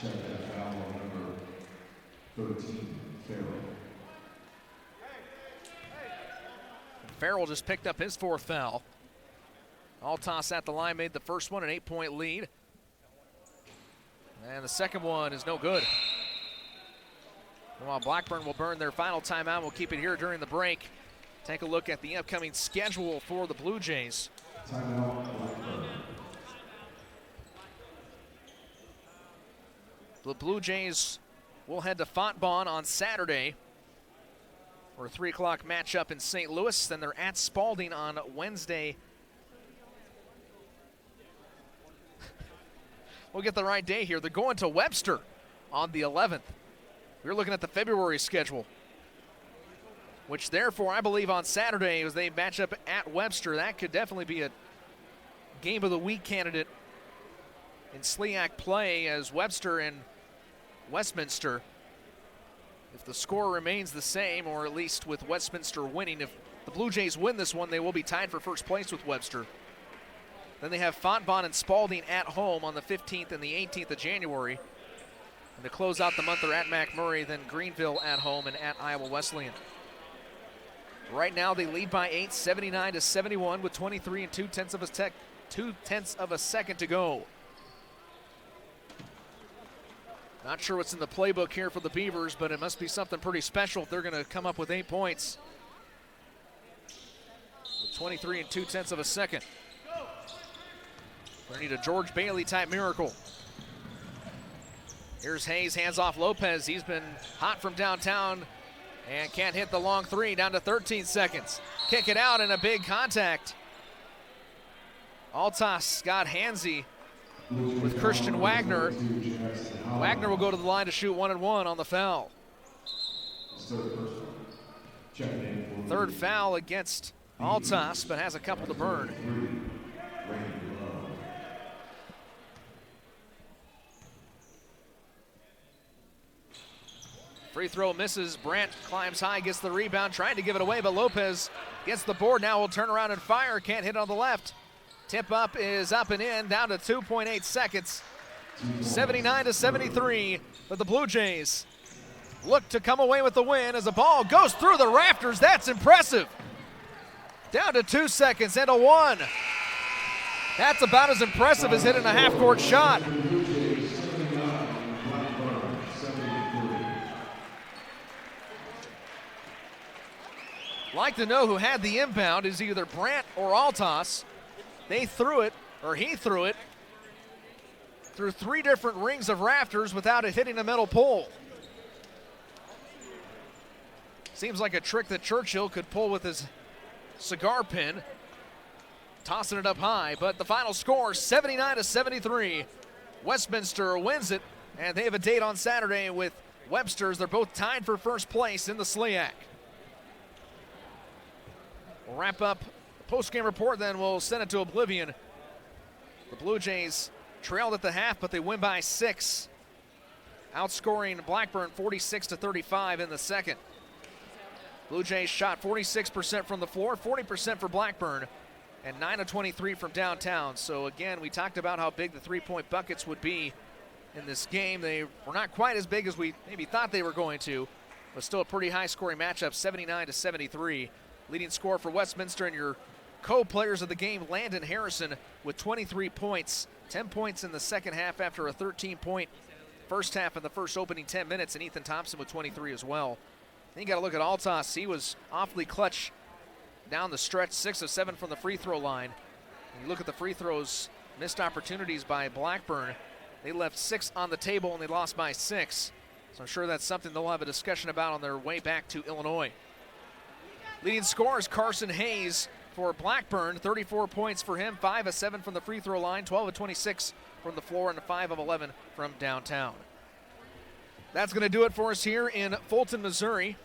Speaker 2: Check that foul on number 13, Farrell.
Speaker 1: Farrell just picked up his 4th foul. Altas at the line made the first one, an 8-point lead. And the second one is no good. While Blackburn will burn their final timeout, we'll keep it here during the break. Take a look at the upcoming schedule for the Blue Jays.
Speaker 2: Timeout, Blackburn.
Speaker 1: The Blue Jays will head to Fontbonne on Saturday for a 3 o'clock matchup in St. Louis. Then they're at Spalding on Wednesday. We'll get the right day here. They're going to Webster on the 11th. We're looking at the February schedule, which therefore I believe on Saturday as they match up at Webster, that could definitely be a game of the week candidate in SLIAC play as Webster and Westminster. If the score remains the same, or at least with Westminster winning, if the Blue Jays win this one, they will be tied for first place with Webster. Then they have Fontbonne and Spalding at home on the 15th and the 18th of January. And to close out the month, they're at McMurray, then Greenville at home and at Iowa Wesleyan. Right now they lead by 8, 79-71 with 23 and 2/10 of a second to go. Not sure what's in the playbook here for the Beavers, but it must be something pretty special if they're going to come up with 8 points. With 23 and 2/10 of a second. We need a George Bailey type miracle. Here's Hayes, hands off Lopez. He's been hot from downtown and can't hit the long three, down to 13 seconds. Kick it out and a big contact. Altas got handsy with Christian Wagner. Wagner will go to the line to shoot 1-1 on the foul. Third foul against Altas, but has a couple to burn. Free throw misses. Brandt climbs high, gets the rebound, trying to give it away, but Lopez gets the board. Now will turn around and fire. Can't hit on the left. Tip up is up and in, down to 2.8 seconds. 79-73, but the Blue Jays look to come away with the win as the ball goes through the rafters. That's impressive. Down to 2 seconds and a 1. That's about as impressive as hitting a half-court shot. Like to know who had the inbound is either Brandt or Altas. They threw it, or he threw it, through 3 different rings of rafters without it hitting a metal pole. Seems like a trick that Churchill could pull with his cigar pin, tossing it up high, but the final score, 79-73. Westminster wins it, and they have a date on Saturday with Webster's. They're both tied for first place in the SLIAC. We'll wrap up the post-game report, then we'll send it to oblivion. The Blue Jays trailed at the half, but they win by 6, outscoring Blackburn 46-35 in the second. Blue Jays shot 46% from the floor, 40% for Blackburn. and 9 of 23 from downtown. So again, we talked about how big the three-point buckets would be in this game. They were not quite as big as we maybe thought they were going to, but still a pretty high-scoring matchup, 79 to 73. Leading scorer for Westminster and your co-players of the game, Landon Harrison, with 23 points, 10 points in the second half after a 13-point first half in the first opening 10 minutes, and Ethan Thompson with 23 as well. Then you got to look at Altas. He was awfully clutch down the stretch, 6 of 7 from the free throw line. And you look at the free throws, missed opportunities by Blackburn. They left 6 on the table and they lost by 6. So I'm sure that's something they'll have a discussion about on their way back to Illinois. Leading scorers Carson Hayes for Blackburn, 34 points for him, 5 of 7 from the free throw line, 12 of 26 from the floor, and 5 of 11 from downtown. That's going to do it for us here in Fulton, Missouri.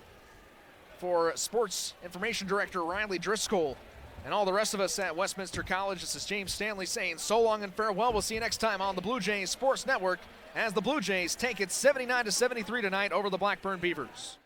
Speaker 1: For Sports Information Director Riley Driscoll and all the rest of us at Westminster College, this is James Stanley saying so long and farewell. We'll see you next time on the Blue Jays Sports Network as the Blue Jays take it 79 to 73 tonight over the Blackburn Beavers.